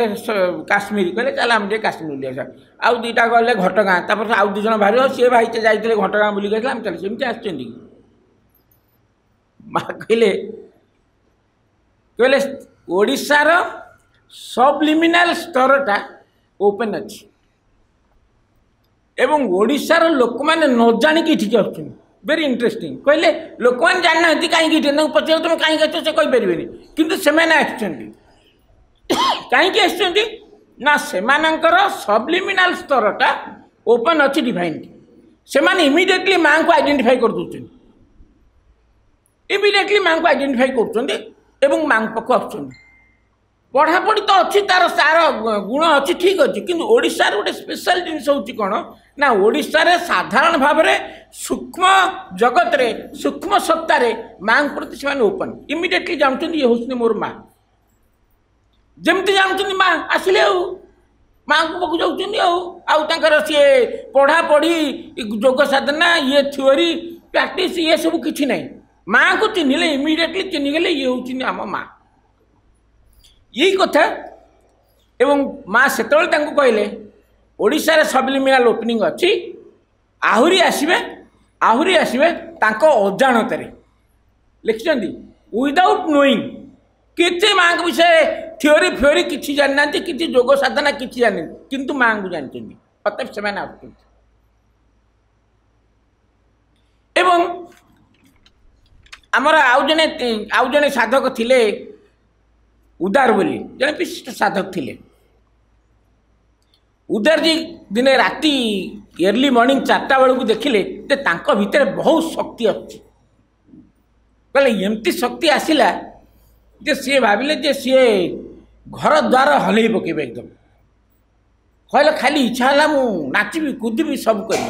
Speaker 1: काश्मीर कहले चल आम टे काश्मीर बुली आसा आउ दुईटा गले घटगाँ तापर आउ दिज बाहर सी भाई जाते घटगाँ बुलिकी आसला आम चल सेमती आसुँच माँ कहले कहले ओडिशार सबलिमिनाल स्तरटा ओपन अच्छी एवं ओडिशार लोक मैंने न जाणिकी ठीक आसुँच वेरी इंटरेस्टिंग कहले लोक मैंने जाना कहीं पचार तुम कहीं आस से कहीपर कि कहीं आसना सबलिमिनाल स्तरटा ओपन अच्छी डिवाइन से इमिडिएटली माँ को आइडेंटिफाई कर दूसरी इमिडिएटली माँ को आइडेंटिफाई कर माँ पाक आस पढ़ापढ़ी तो अच्छी तार सार गुण अच्छी ठीक अच्छी कि ओडिशार गोटे स्पेशल जिनस हूँ कौन ना ओडिशा रे साधारण भाव में सूक्ष्म जगत रे सूक्ष्म सत्तार माँ प्रति से ओपन इमिडिएटली जानते ये हूँ मोर माँ जमती जानते माँ आसिले माँ को पाक जाऊँ सी पढ़ापढ़ी योग साधना ये थ्योरी प्रैक्टिस ये सब किसी ना माँ को चिन्हले इमिडिएटली चिन्हीगले ये हूँ आम माँ यही कथा एवं माँ से कहले ओडिशा सबलिमिनाल ओपनिंग अच्छी आहरी आसवे अजाणत लिखिं विदाउट नोइंग किसी माँ को विषय थियोरी फियोरी किसी जाना कि जोग साधना किसी जानी किंतु माँ को जानते अतएव से एवं आमर आउ जने साधक थिले उदार बोली जने विशिष्ट साधक थिले उदार जी दिने राति अर्ली मॉर्निंग 4टा बेलू देखिले भितर बहुत शक्ति अच्छी कहले एमती शक्ति आसिला जे सी भाविले जे सी घर द्वार हल पकेबे एकदम कहले खाली इच्छा है मु नाचबी कूदबी सब करी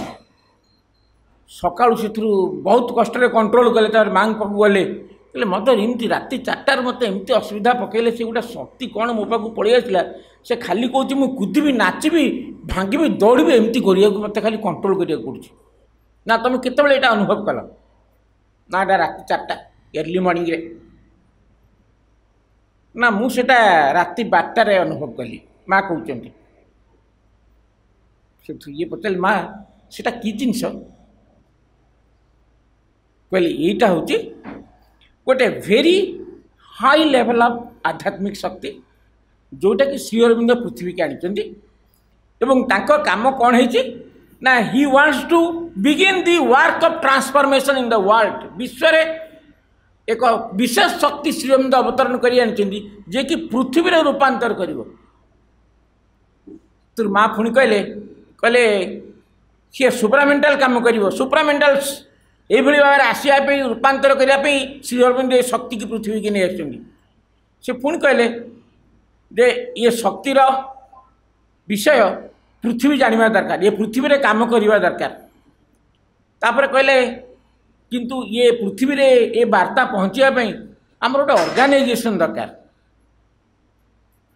Speaker 1: सकाळु से बहुत कष्ट कंट्रोल कले तार मांग पाक गले कहले मदर एमती राति 4टार मत एमती असुविधा पकेले से गोटे शक्ति कौन मो पाक पड़े आसला से खाली कहूँ मुझे कूदबी नाचबी भांगी दौड़बी एमती करिया मत खाली कंट्रोल करिया पड़ुछि ना तुम केतबेले एटा अनुभव कल ना एटा राति 4टा अर्ली मॉर्निंग रे ना मुझे राति 12टारे अनुभव कली माँ कहते ये पचारे माँ सेटा कि जिनस कहले यहीटा हूँ गोटे वेरी हाई लेवल ऑफ आध्यात्मिक शक्ति जोटा कि श्री अरविंद पृथ्वी के आनी एवं काम कौन है ना he wants to begin the work of transformation in the world विश्व एक विशेष शक्ति श्री अरविंद अवतरण कर जे कि पृथ्वी रे रूपांतर कर तो माँ पुणी कहले सी सुप्रामेंटाल काम कर सुप्रामेंटाल ये भाव आसवाई रूपांतर करने श्री अरविंद शक्ति की पृथ्वी की नहीं से पुणी कहले जे ये शक्तिर विषय पृथ्वी जानवा दरकार ये पृथ्वी रे काम करवा दरकार तापर कहले किंतु ये पृथ्वी रे ये वार्ता पहुँचापी आमर गोटे ऑर्गेनाइजेशन दरकार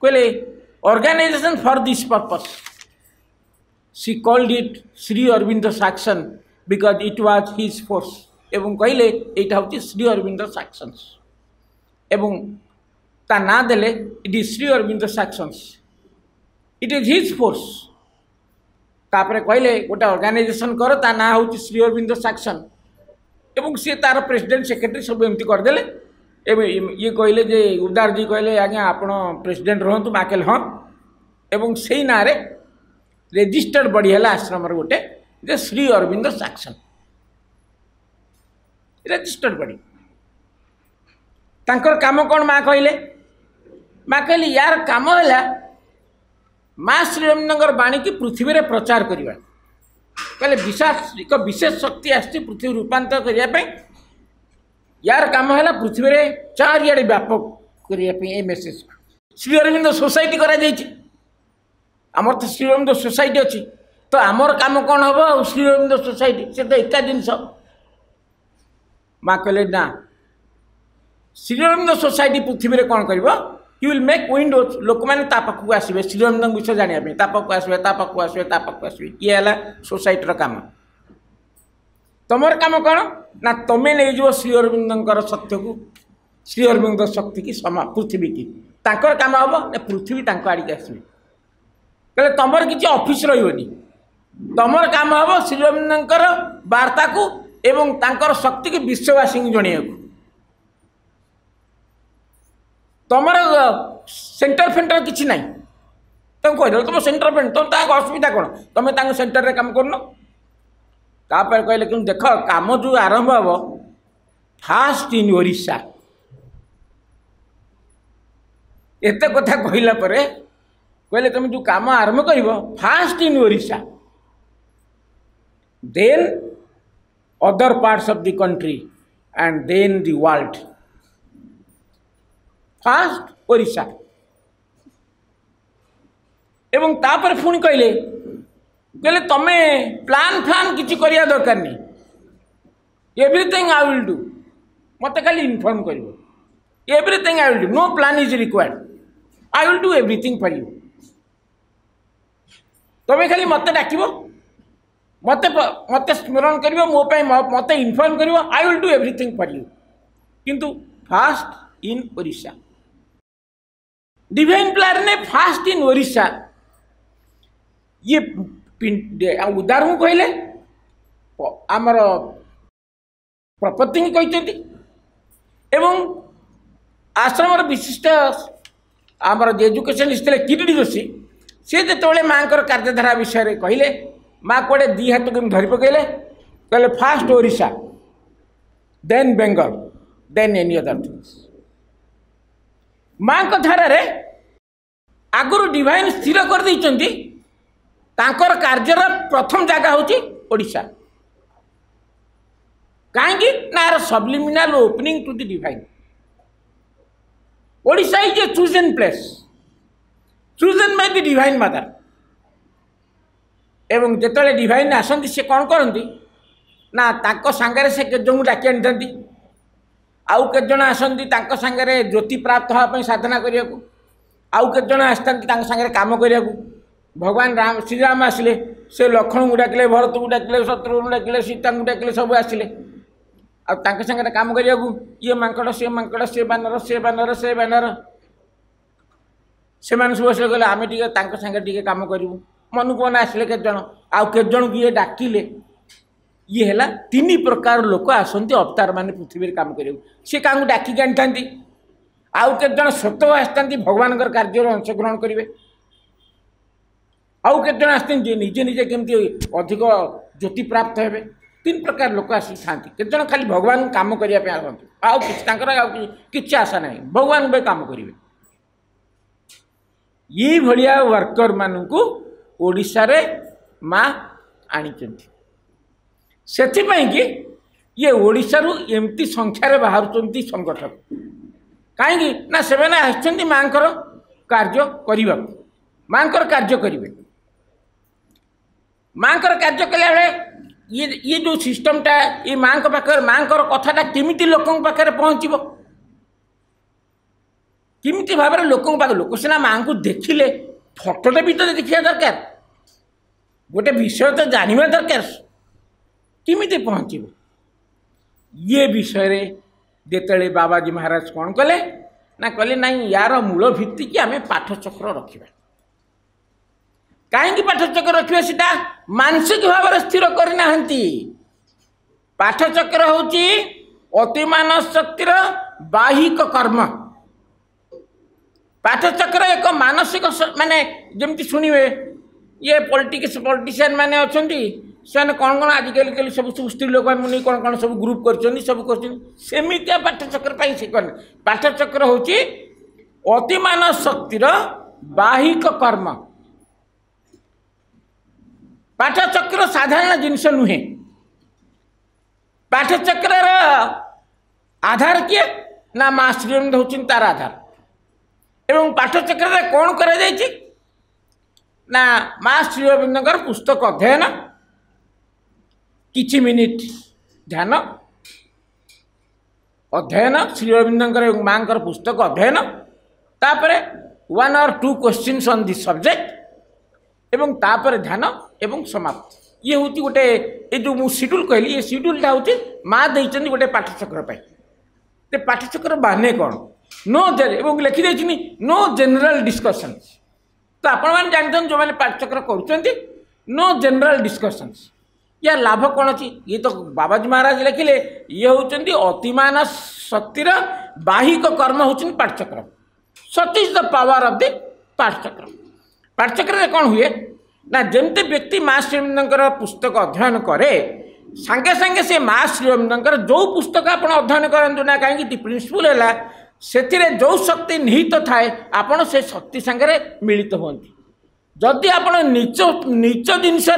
Speaker 1: कहले ऑर्गेनाइजेशन फॉर दिस पर्पस सी called it Shri Aurobindo section because it was his force एवं कहले यहाँ हूँ श्री अरविंद सैक्शंस एवं ता ना देले it is Shri Aurobindo sanctions it is his force तापर कहले गोटे ऑर्गेनाइजेशन कर ता ना हूँ श्री अरविंद सैक्शन एवं सी तार प्रेसिडेंट सेक्रेटरी सब एमती करदे ये कहले जे उदार जी कहले आज्ञा आपण प्रेसिडेंट रहतु माकेल हाँ एवं से ना रेजिस्टर्ड बॉडी है आश्रम गोटे जे Shri Aurobindo sanction registered body तांकर काम कौन माँ कहले यार काम है माँ श्री अरविंद बाणी की पृथ्वी रे प्रचार करवा कहले एक विशेष शक्ति आसी पृथ्वी रूपांतर करने यार काम है पृथ्वी रे चारिआडे व्यापक करने मेसेज श्री अरविंद सोसाइटी करा आमर तो श्री अरविंद सोसाइटी अच्छी तो आमर काम कौन हम श्री अरविंद सोसाइटी से तो एका जिनस माँ कहले ना श्री अरविंद सोसाइटी पृथ्वी रे कौन कर यू विल मेक विंडोज लोक मैंने पाखक आसवे श्री अरविंद विषय जानापी पाखक आसवे ये है सोसाइटर काम तुमर काम कौन ना तुम्हें नहीं जो श्री अरविंद सत्य को श्री अरविंद शक्ति की समा पृथ्वी की तांकर काम हम ना पृथ्वी तांको आड़िक आसवे कहले तुमर किसी ऑफिस रही तुमर काम हम श्री अरविंद वार्ता को एवं तांकर शक्ति की विश्ववासी जन तुमर सेंटर फेंटर किसी ना तुम कह तुम सेंटर फेंटर तुम असुविधा कौन तुम्हें सेंटर रे काम करन तापर कहले कि देख काम जो आरंभ हम फास्ट इन ओडिशा एत कथा कहला कहले तुम जो काम आरंभ कर first in Odisha then other parts of the country and then the world first Odisha एवं तापर पुणी कहले तुम्हें प्लान फ्लान किसी करिया दरकार नहीं एवरीथिंग आई विल डू मत खाली इनफॉर्म कर everything I will do no plan is required I will do everything for you तुम्हें खाली मत डाक मत मत स्मरण कर मत इनफॉर्म कर I will do everything for you किंतु fast in Odisha divine plan ने फास्ट इन ओडिशा ये उदाहरण कहले आमर प्रपति कहते एवं आश्रम विशिष्ट आमर एजुकेशनिस्ट किरीटी जोशी सी जो माँ कार्यधारा विषय कहले माँ कौटे दी हाथ को धरी पकड़े कहले first Odisha then Bengal then any other things माँ धारा आगुरी डिवाइन स्थिर कर देइचंती तांकर कार्यर प्रथम जगह होची ओडिशा कहीं ना subliminal opening to the divine Odisha is a chosen place chosen by the divine mother एवं जिते डिवाइन आसती से कौन करती ना तांको सांगरे से केत जन डाकी आनी आउ केत जन आसती सांगरे ज्योति प्राप्त होगापी साधना करने को आउ केत जन आसता सांगरे काम करने को भगवान राम श्रीराम आसिले से लक्ष्मण को डाकिले भरत को डाकिले शत्रुघ्न को डाकिले सीता को डाकिले सब आसिले आउ सांगरे काम करने को ये मांकड़ से बानर से बानर से बानर से सब आस गले आम टे काम करूँ मन को मन आसिले केत जन आउ केत जन को ये डाकिले ये है तीन प्रकार लोक आसती अवतार मान पृथ्वी काम करें सी क्या डाकिक आनी था आउ केत जन स्वतः आसता भगवान कार्य अंशग्रहण करेंगे आउ केत जन आसते निजे निजे केमती अधिक ज्योति प्राप्त हे तीन प्रकार लोक आसी था केत जन खाली भगवान काम करने आसती आउ कि आशा ना भगवान भाई काम करेंगे ये भलिया वर्कर मानू ओडिशा रे माँ आनी से कि ये ओडिशा रु एमती संख्यार बाहर संगठक कहीं ना से माँ कार्य करने माँ कार्य करेंगे माँ कार्य कला ये जो सिस्टमटा ये माँ पाखे माँ कथाटा केमिति लोक पाखे पहुँचब किमिति भाव लोक लोक सीना माँ को देखिले फटोटे भी तो देखा दरकार गोटे विषय तो जानवा दरकार किमिति पहुँचब ये विषय जिते बाबाजी महाराज कौन कले ना कहले ना यार मूल भित्ति कि आम पाठचक्र रखा कहीं पाठचक्र रखा सीटा मानसिक भाव स्थिर करना पाठचक्र हूँ अतिमान शक्तिर बाहिक कर्म पाठचक्र एक मानसिक माने जमती शुणे ये पॉलिटिशियन माने अच्छा से कौन कौन आजिकल सब सब स्त्री लोक कौन कौन सब ग्रुप करमितिया पाठचक्र से कौन पाठचक्र हूँ अतिमान शक्तिर बाहिक कर्म पाठचक्र साधारण जिनस नुहे पाठचक्र आधार किए ना माँ श्रीअरविंद होउछिन तार आधार एवं पाठचक्र कौन करा जायछि ना माँ श्रीअरविंदर पुस्तक अध्ययन किछि मिनिट ध्यान अध्ययन श्रीअरविंदर एवं माँ पुस्तक अध्ययन तापरे 1 or 2 questions on this subject एवं तापर ध्यान एवं समाप्त ये हूँ गोटे ये जो मुझे शेड्यूल कहली ये शेड्यूलटा हूँ माँ देते गोटे पाठचक्र ते पाठचक्र बाने कौन नो एवं लिखी देनी नो जनरल डिस्कसन तो आपण जानते जो मैंने पाठचक्र करुँच नो जनरल डिस्कसन या लाभ कौन अच्छी ये तो बाबाजी महाराज लिखिले ये हूँ अतिमान शक्तिर बाहिक कर्म हूँ पाठचक्र such is the power of the पाठचक्र पाठचक्र कौन हुए ना जमती व्यक्ति माँ श्रीअरविंदर पुस्तक अध्ययन करे सांगे सांगे से माँ श्रीअरविंदर जो पुस्तक आप अध्ययन करूँ ना कहीं प्रिंसिपल है से जो शक्ति निहित थाए आपण से शक्ति सांगे मिलित हमें जदि आप नीच नीच जिनस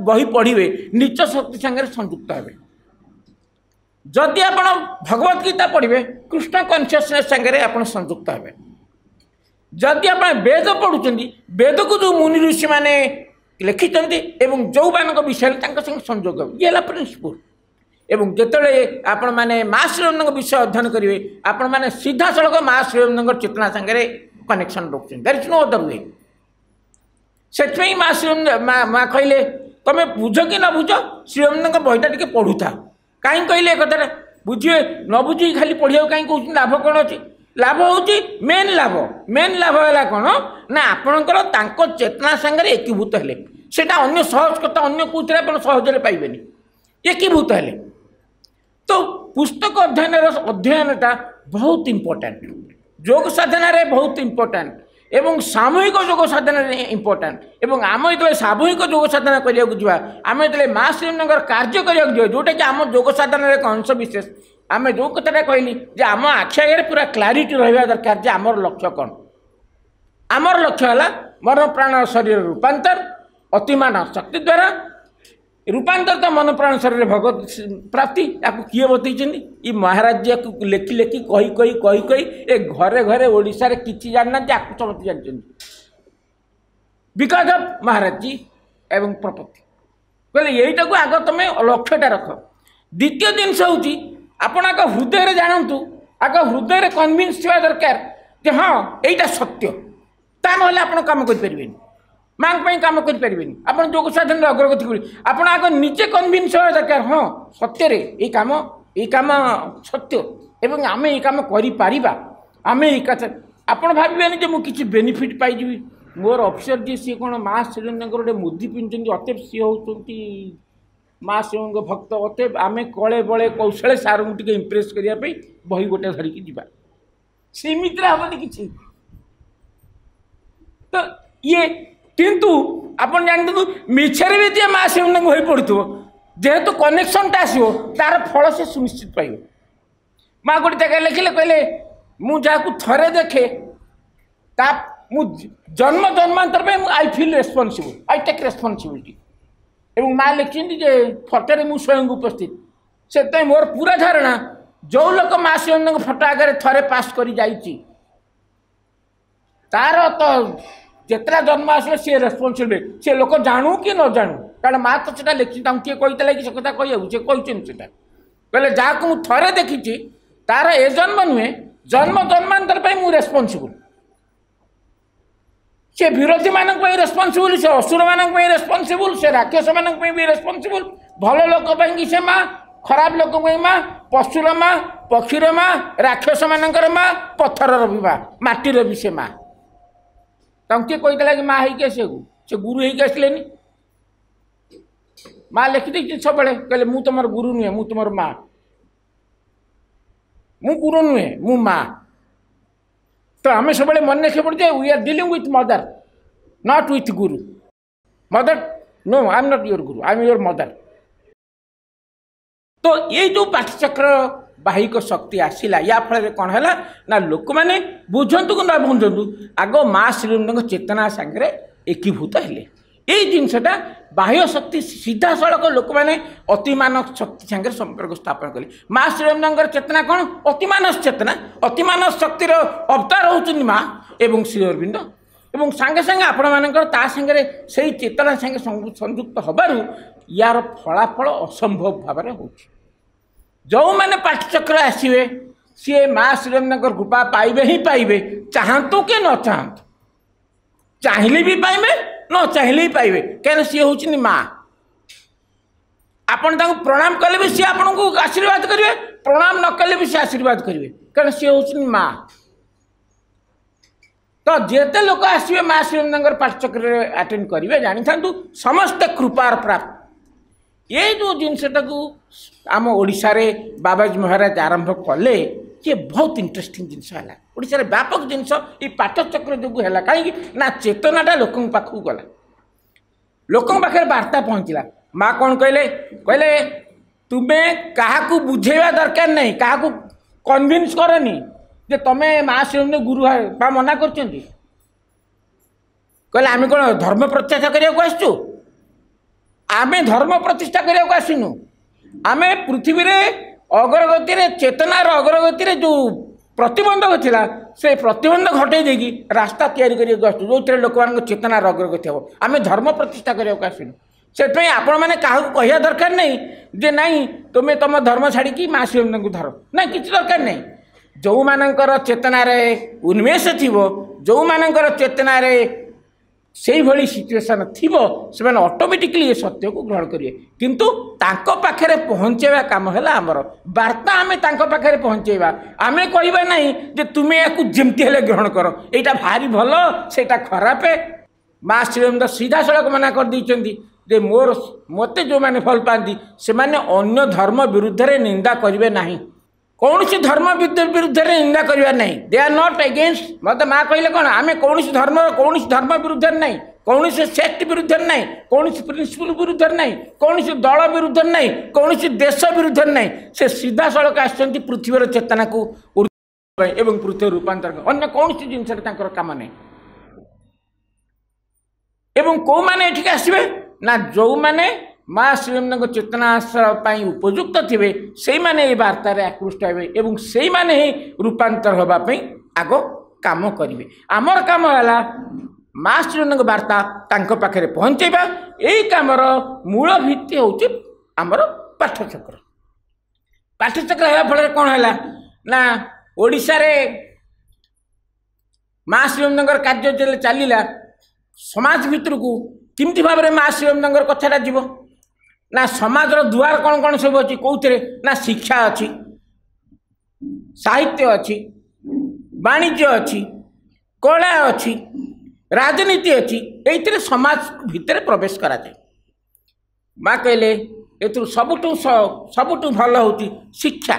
Speaker 1: बही पढ़े नीच शक्ति सांगे संयुक्त हे जदि आप भगवत गीता पढ़े कृष्ण कन्सियसनेस सांगे आप संयुक्त हे जदि आप वेद पढ़ुं वेद को जो मुनि ऋषि मैंने लिखिं एवं जो मान विषय संगे संयोग ये है प्रिंसिपल एवं जिते आपण मैंने माँ श्रीअरविंद विषय अध्ययन करेंगे आपण मैंने सीधा सड़क माँ श्रीअरविंद चेतना सांगे कनेक्शन रखुच्च that is no other way से माँ श्रीअरविंद माँ कहले तुम बुझ कि न बुझ श्रीअरविंद बहीटा टी पढ़ू था कहीं कहले कथा बुझे न बुझी खाली पढ़िया कहीं कौन लाभ कौन अच्छी लाभ होची मेन लाभ है कौन ना आपणकर चेतना सागर एकीभूत हेले सेटा अन्य सहज कथा अन्य कौन आप सहजरे पाइबे एकीभूत हेले तो पुस्तक अध्ययनटा बहुत इम्पोर्टेंट योग साधना बहुत इम्पोर्टेंट एवं सामूहिक योग साधना इम्पोर्टेंट एवं आम जो सामूहिक योग साधना करने आम जो माँ श्रीनगर कार्य करने जोटा कि आम योग साधना एक अंश विशेष आम जो कथा कहली जे आम आखि आगे पूरा क्लारीटी रहा दरकार जे आमर लक्ष्य कौन आमर लक्ष्य है मन प्राण शरीर रूपांतर अतिमान शक्ति द्वारा रूपांतर तो मन प्राण शरीर भगवत प्राप्ति आपको किए बतई ये महाराज जी को लेखि लेखि कही ए घरे घरे ओडिशा रे किछि जानना आपको समझ जान बिकज ऑफ महाराज जी एवं प्रपत्ति कहले यहीटा को आग तुम लक्ष्यटा रख द्वितीय जिनस हूँ आपण आग हृदय जानतु आग हृदय कन्विन्स थोड़ा दरकार जे हाँ यहीटा सत्य ता ना आप कम करें माँ कम करें आप योग साधन अग्रगति कर आप आग निजे कन्विन्स होगा दरकार हाँ सत्य ये काम सत्य एवं आम ये कम करें आपण भावे जे मुझे किसी बेनिफिट पाई मोर अफिसर जी सी कौन माँ श्रीनगर गोटे मुदी पिंधुंट अतएव सी होती माँ शिव भक्त अतएव आम कले बड़े कौशल सार को टे इम्प्रेस करने बही गोटे धरिकी जा सीमित हेनी कि तो ये किंतु आपन जानते मिछरे भी जी माँ शिव हो पड़ो जेहेतु कनेक्शनटा आसो तार फल से सुनिश्चित पाइब माँ गोटे जगह लिखिले कहले मुझे थरे देखे मु जन्म जन्मांतर में I feel responsible I take responsibility एवं माँ लिखिं जे फटोरे मु स्वयं उपस्थित से मोर पूरा धारणा जो लोक माँ शिव फटो आगे थरे पास कर तार तो जितना जन्म आस सी रेस्पॉन्सिबल सी लोक जानू कि न जानू कारण माँ तो सीटा लिखी किए कही कि कथा कहते कहले जहाँ को थरे देखी तार ए जन्म नुहे जन्म जन्मांतर पर मु रेस्पॉन्सिबल से विरोधी मान रेस्पॉन्सिबल से असुर मान रेस्पॉन्सिबल से राक्षस मान भी रेस्पॉन्सिबल भल लोक से माँ खराब लोक माँ पशुर माँ पक्षीर माँ राक्षस मानकर माँ पत्थर भी माँ माटीर भी से माँ किए कही कि माँ होगी आसो से गुरु होगी आसले माँ लिखिदी सब कहले मु तुम गुरु नुहे मु तुम माँ मु गुरु नुहे मु माँ तो आम सब मन रखे पड़े we are dealing with mother not with guru mother no I am not your guru I am your mother तो ये जो पाठचक्र बाहिक शक्ति आसला या फल कौन है ना लोक मैंने बुझंतु कि ना बुझंतु आग माँ श्रीनगर चेतना सांगे एकीभूत हेले यही जिनसटा बाह्य शक्ति सीधा सड़क लोक मैंने अतिमान शक्ति सांगे संपर्क स्थापन कले माँ श्रीनगर चेतना कौन अतिमानस चेतना अतिमानस शक्तिर अवतार होती माँ एवं श्री अरविंद एवं सांगे सांगे आपण मानकर ता सांगे से चेतना सांगे संयुक्त हबारु यार फलाफल असंभव भाव में हो जो मैंने पाठचक्र आसवे सी माँ श्रीनगर कृपा पाइबे ही पाइबे चाहतु कि न चाहतु चाहिए भी पाइबे न चाहिए ही पाइबे कहीं सी हूँ माँ आपण प्रणाम कले भी सी आपन को आशीर्वाद करेंगे प्रणाम न कले भी सी आशीर्वाद करेंगे कहीं सी हूँ माँ तो जेते लोक आसवे माँ श्रीनगर पाठचक्र अटेंड करेंगे जानी था समस्त कृपार प्राप्त ये जो जिनसटा को आम ओडिशा रे बाबाजी महाराज आरंभ कले ये बहुत इंटरेस्टिंग जिनस है ओडिशा रे व्यापक जिनस ये पाठचक्र जो है कहीं ना चेतनाटा लोक पाखक गला लोक पाखे वार्ता पहुँचला माँ कौन कहले कहले तुम्हें क्या बुझेवा दरकार नहीं क्या कन्विन्स करनी जे तुम्हें माँ श्री गुरु माँ मना कर कहले आम कौन धर्म प्रतिष्ठा करने आसचु आमे धर्म प्रतिष्ठा करने को आसीनु आमे पृथ्वी रे अग्रगति रे चेतनार अग्रगति रे जो प्रतिबंधक थिला से प्रतिबंधक हटे देगी रास्ता तैयारी करने आसु जो लोक मान चेतनार अग्रगति हम आमे धर्म प्रतिष्ठा करने को आसीनु से आपण मैंने क्या कहया दरकार नहीं जे नहीं तुम्हें तुम धर्म छाड़ी माँ शिव को धर ना किसी दरकार नहीं जो मानकर चेतनार उन्मेष थी जो मानकर चेतनार से भली सिचुएशन थिबो से माने ऑटोमेटिकली ये सत्य को ग्रहण करिए किंतु तांको पाखरे पहुंचेवा काम हैला हमर वार्ता आमे तांको पाखरे पहुंचेवा आमे कहबा नहीं जे तुमे याकू जेमती हेले ग्रहण करो एटा भारी भलो सेटा खराब है मां श्रीराम सीधा सड़क मना कर दी जे मोर मते जो माने फल पाती से माने अन्य धर्म विरुद्ध रे निंदा करिवे नहीं कौन सी धर्म विरुद्ध रे निंदा करिवे नहीं दे आर नॉट अगेंस्ट मत मां कहले कोन आमे कौन सी धर्म विरुद्ध नहीं कौन सी सेक्ट विरुद्ध नहीं कौन सी प्रिंसिपल विरुद्ध नहीं कौन सी दल विरुद्ध नहीं कौन सी देश विरुद्ध नहीं से सीधा सड़क आछंती पृथ्वीर चेतना को एवं पृथ्वी रूपांतर अन्य कौन सी जिनस काम नहीं एवं कौ माने एठिक आसबे ना जो माने माँ श्रीराम चेतना उपयुक्त थे से माने ये वार्तार आकृष्ट हे एवं से माने ही रूपांतर होगापी आग काम करेंगे आमर काम है माँ श्रीराम वार्ता तांको पाखरे पहुँचेबा यही कामर मूल भित्ति हूँ आमर पाठचक्र है फल कौन है ना ओडिशा रे माँ श्रीराम कार्य चलला समाज भितर को किमती भाव में माँ श्रीराम कथाटा जीव ना समाज दुआर कौन कौन सब अच्छी कौन ना शिक्षा अच्छी साहित्य अच्छी वाणिज्य अच्छी कला अच्छी राजनीति अच्छी ये समाज भितर प्रवेश कराए माँ कहले ए सबुठू भल हो शिक्षा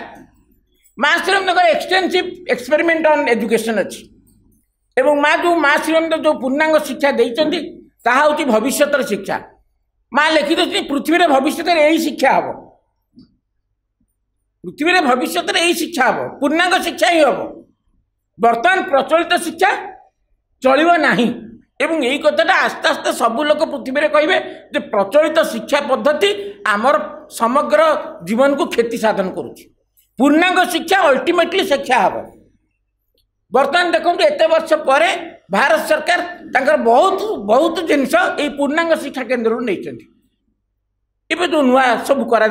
Speaker 1: माँ Shriram extensive experiment on education अच्छी एवं माँ श्रीराम जो पूर्णांग शिक्षा देइचंदी ताहा होती भविष्य शिक्षा माँ लिखि दे पृथ्वी भविष्य यही शिक्षा हम पृथ्वी भविष्य यही शिक्षा हम पूर्णांग शिक्षा ही हम बर्तमान प्रचलित शिक्षा चलो ना एवं यही कथाटा आस्ते आस्ते सबू लोग पृथ्वी कहे जे प्रचलित शिक्षा पद्धति आमर समग्र जीवन को क्षति साधन करुच्ची पूर्णांग शिक्षा अल्टीमेटली शिक्षा हम बर्तमान देखो एत वर्ष पर भारत सरकार तांकर बहुत बहुत जिनस ये पूर्णांग शिक्षा केन्द्र नहीं जो नुआ सब करा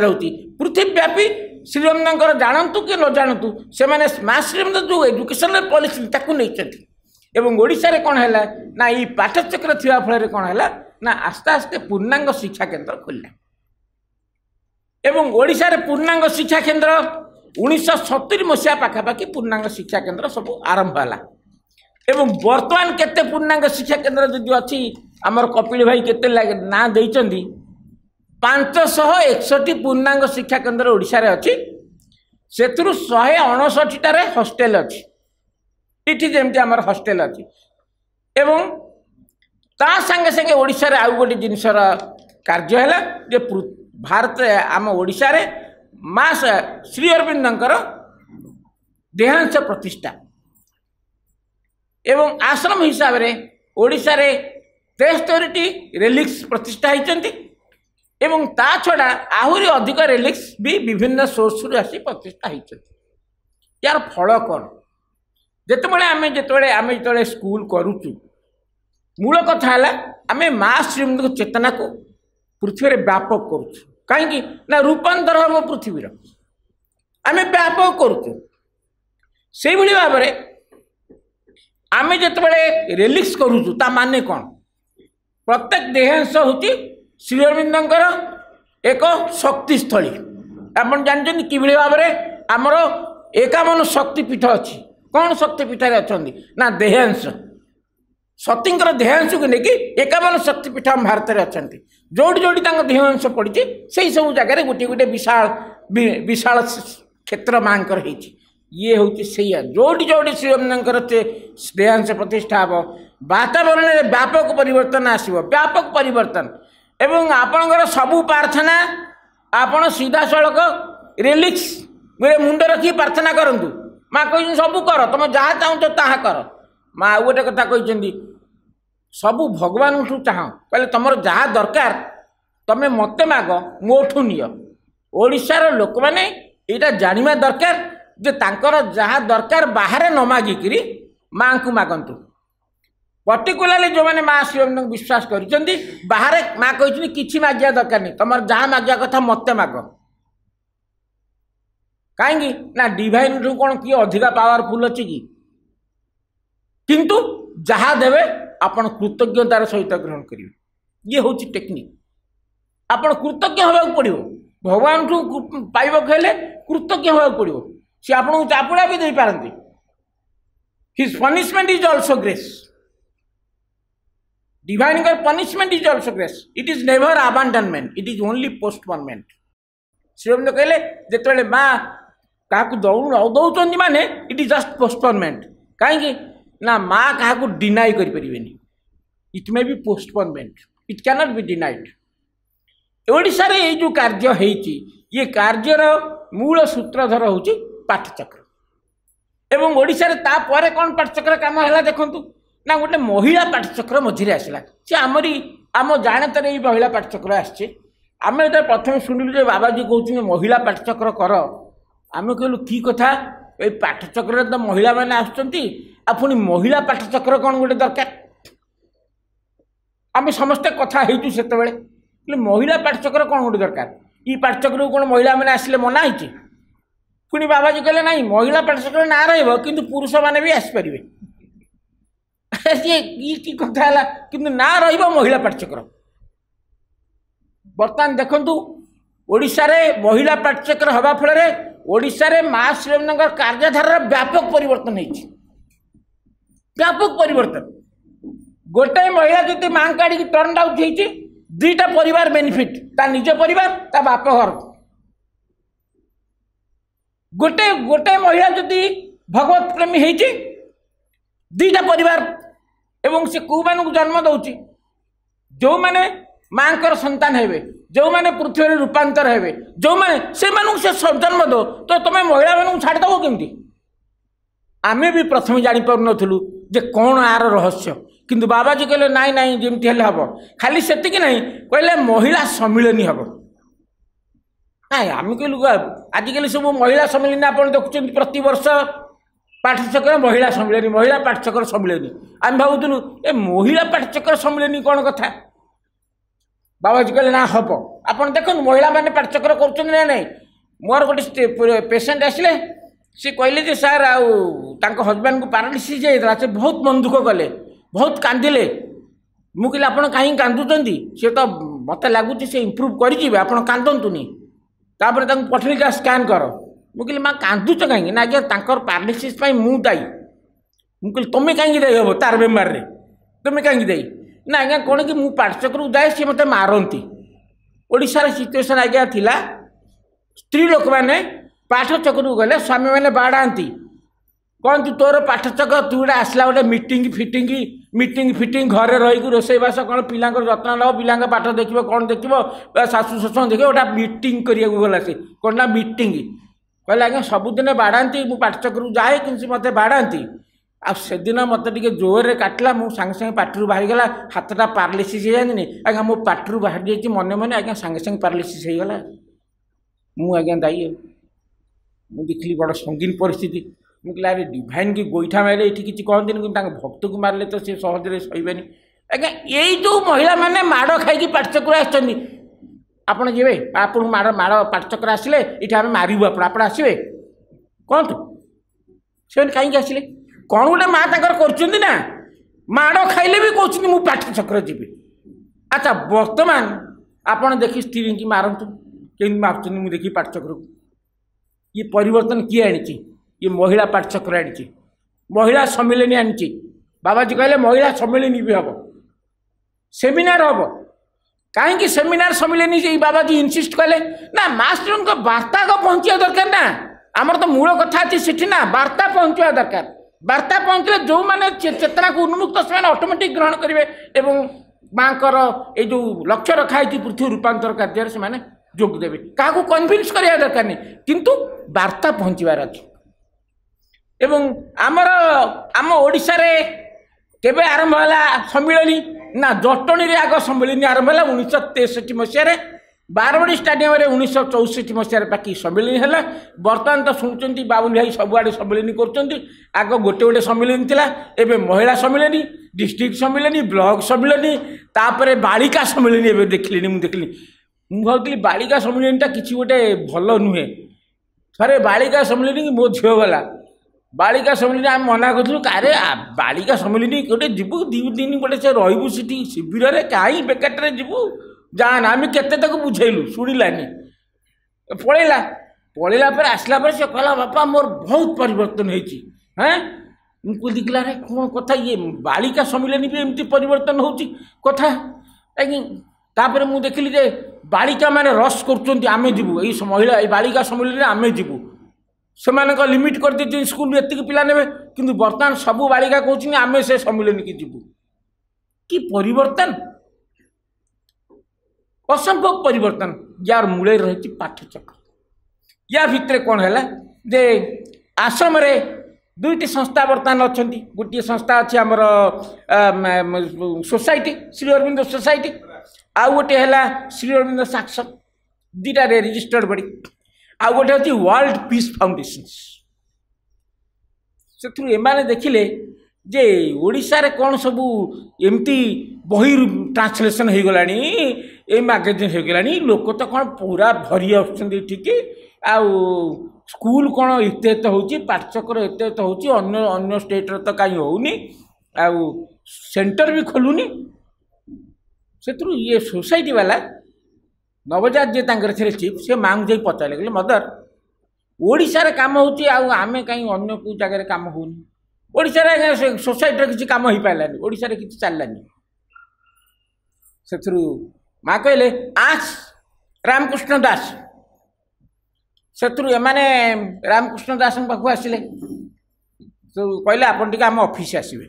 Speaker 1: पृथ्वीव्यापी श्रीराम जानतु कि न जानतु से माँ श्रीराम जो एजुकेशन पॉलिसी ताकू नहीं एवं ओडिशा रे कौन है ना ये पाठचक्र थी फल कौन है ना आस्ते आस्ते पूर्णांग शिक्षा केन्द्र खोलला एवं ओडिशा रे पूर्णांग शिक्षा केन्द्र 1970 मसीहा पाखापाखि पूर्णांग शिक्षा केन्द्र सब आरंभ है एवं बर्तमान केते पूर्णांग शिक्षा केन्द्र जदि अच्छी आमर कपिल भाई केते ना देइचंदी 561 पूर्णांग शिक्षा केन्द्र ओडिशा रे अच्छी सेतुरु 159 टारे हॉस्टेल अच्छी इठी जेमती आमर हॉस्टेल अच्छी एवं ता संगे संगे ओडिशा रे आउ गोटे जिनसर कार्य है जे भारत आम ओडिशा रे माँ श्री अरविंदर देहांश प्रतिष्ठा एवं आश्रम हिसाब से ओडिशा रे 63टी रेलिक्स प्रतिष्ठा होती एवं ता छड़ा आहरी अधिक रेलिक्स भी विभिन्न सोर्स रु आसी प्रतिष्ठा होती यार फल कौन जिते स्कूल करुचु मूल कथा है आम माँ श्रीराम चेतना को पृथ्वी व्यापक करुचु कहीं ना रूपांतर हम पृथ्वी आम व्यापक करुचु से भाव में आम जिते रेलिक्स करुचु ता माने कौन प्रत्येक देहांश हूँ श्री अरविंदर एक शक्तिस्थली आप जानते कि भाव में आमर 51 शक्तिपीठ अच्छी कौन शक्तिपीठ अच्छा ना देहांश सतींकर देहांश को लेकिन 51 शक्तिपीठ आम भारत में अच्छा जोड़ी जोड़ी देहांश पड़ी से सब जगह गोटे गोटे विशाल विशाल क्षेत्र मांकर ये हूँ से जोड़ी जोड़ी श्रीरामकर देहांश प्रतिष्ठा हम वातावरण में व्यापक परिवर्तन आसो व्यापक परिवर्तन एवं आपणकर सबू प्रार्थना आपण सीधा सड़क रेलिक्स मुंड रखी प्रार्थना करूँ माँ कह सबू कर तुम जहाँ चाहूँ ता कर माँ आउ गोटे कथा कहते सबू भगवान चाह कहले तुम जहाँ दरकार तुम मत माग मोठू निय ओडिशार लोक मैंने यहाँ जाना दरकार जे तांकर जहाँ दरकार बाहर न मागिकी माँ को मागंतु पर्टिकुलाली जो मैंने माँ श्रीराम विश्वास कर बाहर माँ कही कि मागिया दरकार नहीं तुम जहाँ मागिया कथा मत माग कहीं ना डिवाइन रू कौन किए अधिका पावरफुल अच्छी कि किंतु जहाँ देवे आपण कृतज्ञतार सहित ग्रहण करेंगे। ये हूँ टेक्निक। आपण कृतज्ञ होगा पड़ो भगवान ठू पाइबा कहले कृतज्ञ होगा पड़ो। सी आपको चापुड़ा भी दे पारती। His punishment is also grace. Divine punishment is also grace. It is never abandonment, it is only postponement. Sri Aurobindo कहले जिते माँ क्या दौरान माने इट इज जस्ट पोस्टपोनमेंट। कहीं ना माँ क्या डिनाई करें। It may be postponement, it cannot be denied. Odisha रे ये जो कार्य है ये कार्यर मूल सूत्रधर हूँ पाठचक्र। एवं ओडिशा रे तापर कौन पाठचक्र काम है देखु ना गोटे महिला पाठचक्र मझे आसला। सी आमरी आम जानतर ये महिला पाठचक्र आम जो प्रथम शुणिलु बाबाजी कहते महिला पाठचक्र कर। आम कहलु कि कथा ये पाठचक्र तो महिला मैंने आसुँच महिला पाठचक्र कौन गोटे दरकार। आम समस्ते कथा से महिला पाठचक्र कौन गोटे दरकार। ये पाठचक्र कौन महिला मैंने आसिले मना ही पुणी बाबाजी कहले ना महिला पाठचक्र ना रही पुरुष मैंने भी आसपारे। ये कथा है कि ना महिला पाठचक्र। बर्तमान देखु ओडिशा रे महिला पाठचक्र हवा फल ओडिशा रे माँ श्रीरविंद कार्यधारा व्यापक परिवर्तन होती। व्यापक परिवर्तन गोटे महिला जब माँ का टर्न आउट होती दुईटा परिवार बेनिफिट ता निज परिवार ता बाप घर। गोटे गोटे महिला जदि भगवत प्रेमी होती दुईटा परिवार एवं से कौ मान जन्म दौची जो माने माँ का संतान हेबे जो माने पृथ्वी रूपांतर हेबे जो माने से जन्म दो तो तुम्हें महिला मान छाड़ दब केमती। आमे भी प्रथम जानी पार नथुलु जे कौन आर रहस्य किंतु बाबाजी कहले नाई नाई जमती हेले हम खाली सेतिक नहीं कहले महिला सम्मिलनी हम ना आम कहलु आजिकल सब महिला सम्मिलनी आप देखुं प्रति वर्ष पाठचक्र महिला पाठचक्र सम्मिलनी आम भावुलु ए महिला पाठचक्र सम्मिलनी कौन कथा। बाबाजी कहले ना हम आप देखो महिला मैंने पाठचक्र कर नहीं। मोर गोटे पेसेंट आसिले सी कहले जे सार आउ हजबैंड को पैरालिसिस जाइए से बहुत मन दुख कले बहुत कांदिले। मुझे आप कहीं कांदुंट सी तो मत लगुच से इम्प्रूव करेंगे आप कांदतुनि पठेगा स्कान कर। मुझे माँ कांदुच कहीं ना आज्ञा पैरालिसिस मु दायी। मुझे तुम्हें कहीं दायी हम तार बेमार में तुम्हें कहीं दायी ना आज्ञा कौन कि मुझे पाठचक्र जाए सी मत मारती। ओडिशार सिचुएसन आज्ञा थिला स्त्री लोक मैंने पाठचक्र गले स्वामी मैंने बाढ़ाती कहती तोर पाठचक्र तू गोटे आसला गोटे मीटिंग फिटिंग घरे रही रोसईबास कौन पिला जत्न लो पिला पाठ देख कौन देख शाशु शशु देख गोटा मीटिंग गला से कौन ना मीटिंग कहले आज्ञा सबुदिन बाढ़ाती मुझे पाठचक्र जाए कि मत बाढ़ाती से दिन मत टे जोर रे काटला मु सांगे सांगे पार्टी बाहरी गला हाथटा पैरालिसिस हो जानी आज्ञा मो पार्टी बाहर जाइए मन मन आज्ञा सांगे सांगे पैरालिसिस हो गला। मु आज्ञा दायी मुझे देखली बड़ संगीन परिस्थिति। मुझे अरे डिवाइन की गोईठा मारे ये किसी कहती कि भक्त को मारे तो सी सहजरे सहीबेनि। आज्ञा यही जो महिला मैंने माड़ खाई पाठचक्र आसछन्ती आपड़ जी आप माड़ माड़ पाठचक्र आसिले ये आम मारू आप आसवे कहतु से कहीं आसिले कौन गोटे माँ कर ना माड़ खाइले भी कहते मुझे पाठचक्र जी। अच्छा बर्तमान आपड़ देखी स्त्री की मारतु कमी मार्च मुझे देखी पाठचक्र को ये परिवर्तन किए आनी ये महिला पाठचक्र आनी महिला सम्मिलनी आनी। बाबाजी कहले महिला सम्मिलनी भी हम सेमिनार हम कहीं सेमिनार सम्मिलनी से बाबाजी इनसिस्ट कले ना मास्टर उनका वार्ता को पहुँचा दरकार ना आमर तो मूल कथा अच्छी सेठी ना वार्ता पहुँचा दरकार। वार्ता पहुँचले जो मैंने चेतना को उन्मुक्त से ऑटोमेटिक ग्रहण करेंगे एवं माँ कर ये जो लक्ष्य रखाई पृथ्वी रूपांतर कार्य से मैंने जोग देवे क्या कन्भिन्स करवा दरकार नहीं किंतु वार्ता पहुँचार अच्छे। एवं आमर आम ओडिशा रे केबे आरंभ होला सम्मिलनी ना जटणी रे आग सम्मिलनी आरंभ होला 1963 मसीह बारवाड़ी स्टाडियम रे 1964 मसीह बाकी सम्मिलनी है। बर्तमान तो शुणुंट बाबुल भाई सबुआड़े सम्मिलनी कर आग गोटे गोटे सम्मिलनी थिला एबे महिला सम्मिलनी डिस्ट्रिक्ट सम्मिलनी ब्लॉक सम्मिलनी तापर बालिका सम्मिलनी एबे देखली मुझे भावती बालिका सम्मिलनीटा किसी गोटे भल नुहे थे बालिका सम्मिलनी मो झील गला बालिका सम्मिलन आम मना करूँ कारे बालिका सम्मिलन गोटे जीवु 2 दिन गोटे से रही शिविर में कहीं बेकार जीवु जाना आम के बुझेलु शुणिलानी पलैला पलैला आसला से कहला बापा मोर बहुत परिवर्तन होती हाँ मुझे दिखला रे कौन कथा ये बालिका सम्मिलन भी एमती परिवर्तन होती कथा तापर मुझे देखिली जे बालिका माने रस कर आमे जीवु ये महिला बालिका सम्मिलन आम जीवु से लिमिट कर दी स्कूल एति पिला ने कि बर्तमान सबू बालिका कहते आम से सम्मिलन की जीवु कि परिवर्तन असंभव परिवर्तन यार मूले रही पाठचक्र या भितर कौन है जे आश्रम रे 2टी संस्था बर्तमान अच्छा गोटे संस्था अच्छी आमर सोसाइटी श्री अरविंद सोसाइटी आउ गोटे है श्री अरविंद साक्ष्य 2टा रेजिस्टर्ड बॉडी आउ गोटे अच्छी वर्ल्ड पीस फाउंडेशन से एमाने देखिले जे ओडिशा रे कौन सबू एमती बही ट्रांसलेशन हो गलानी ए मैगजीन हो गलानी लोक तो कौन पूरा भरी आछंदी ठीक आउ स्कूल कौन एते होची पाठचक्र एते होची अन्य अन्य स्टेट रे तो काई होउनी आउ सेंटर भी खोलुनी सेतरु ये सोसाइटी वाला नवजात जे तांकर थे चीफ से मांग जाई पचारे कहले मदर ओडिशा रे काम होची आउ आमे काई अन्य को जगह रे काम होउनी ओडिशा रे सोसाइटी रे किछि काम होई पालानी ओडिशा रे किछि चललानी सेतरु मा कहले आस रामकृष्ण दास सेतरु एमाने रामकृष्ण दास पाखु आसिले तो कहले आपन टिका हम ऑफिस आसीबे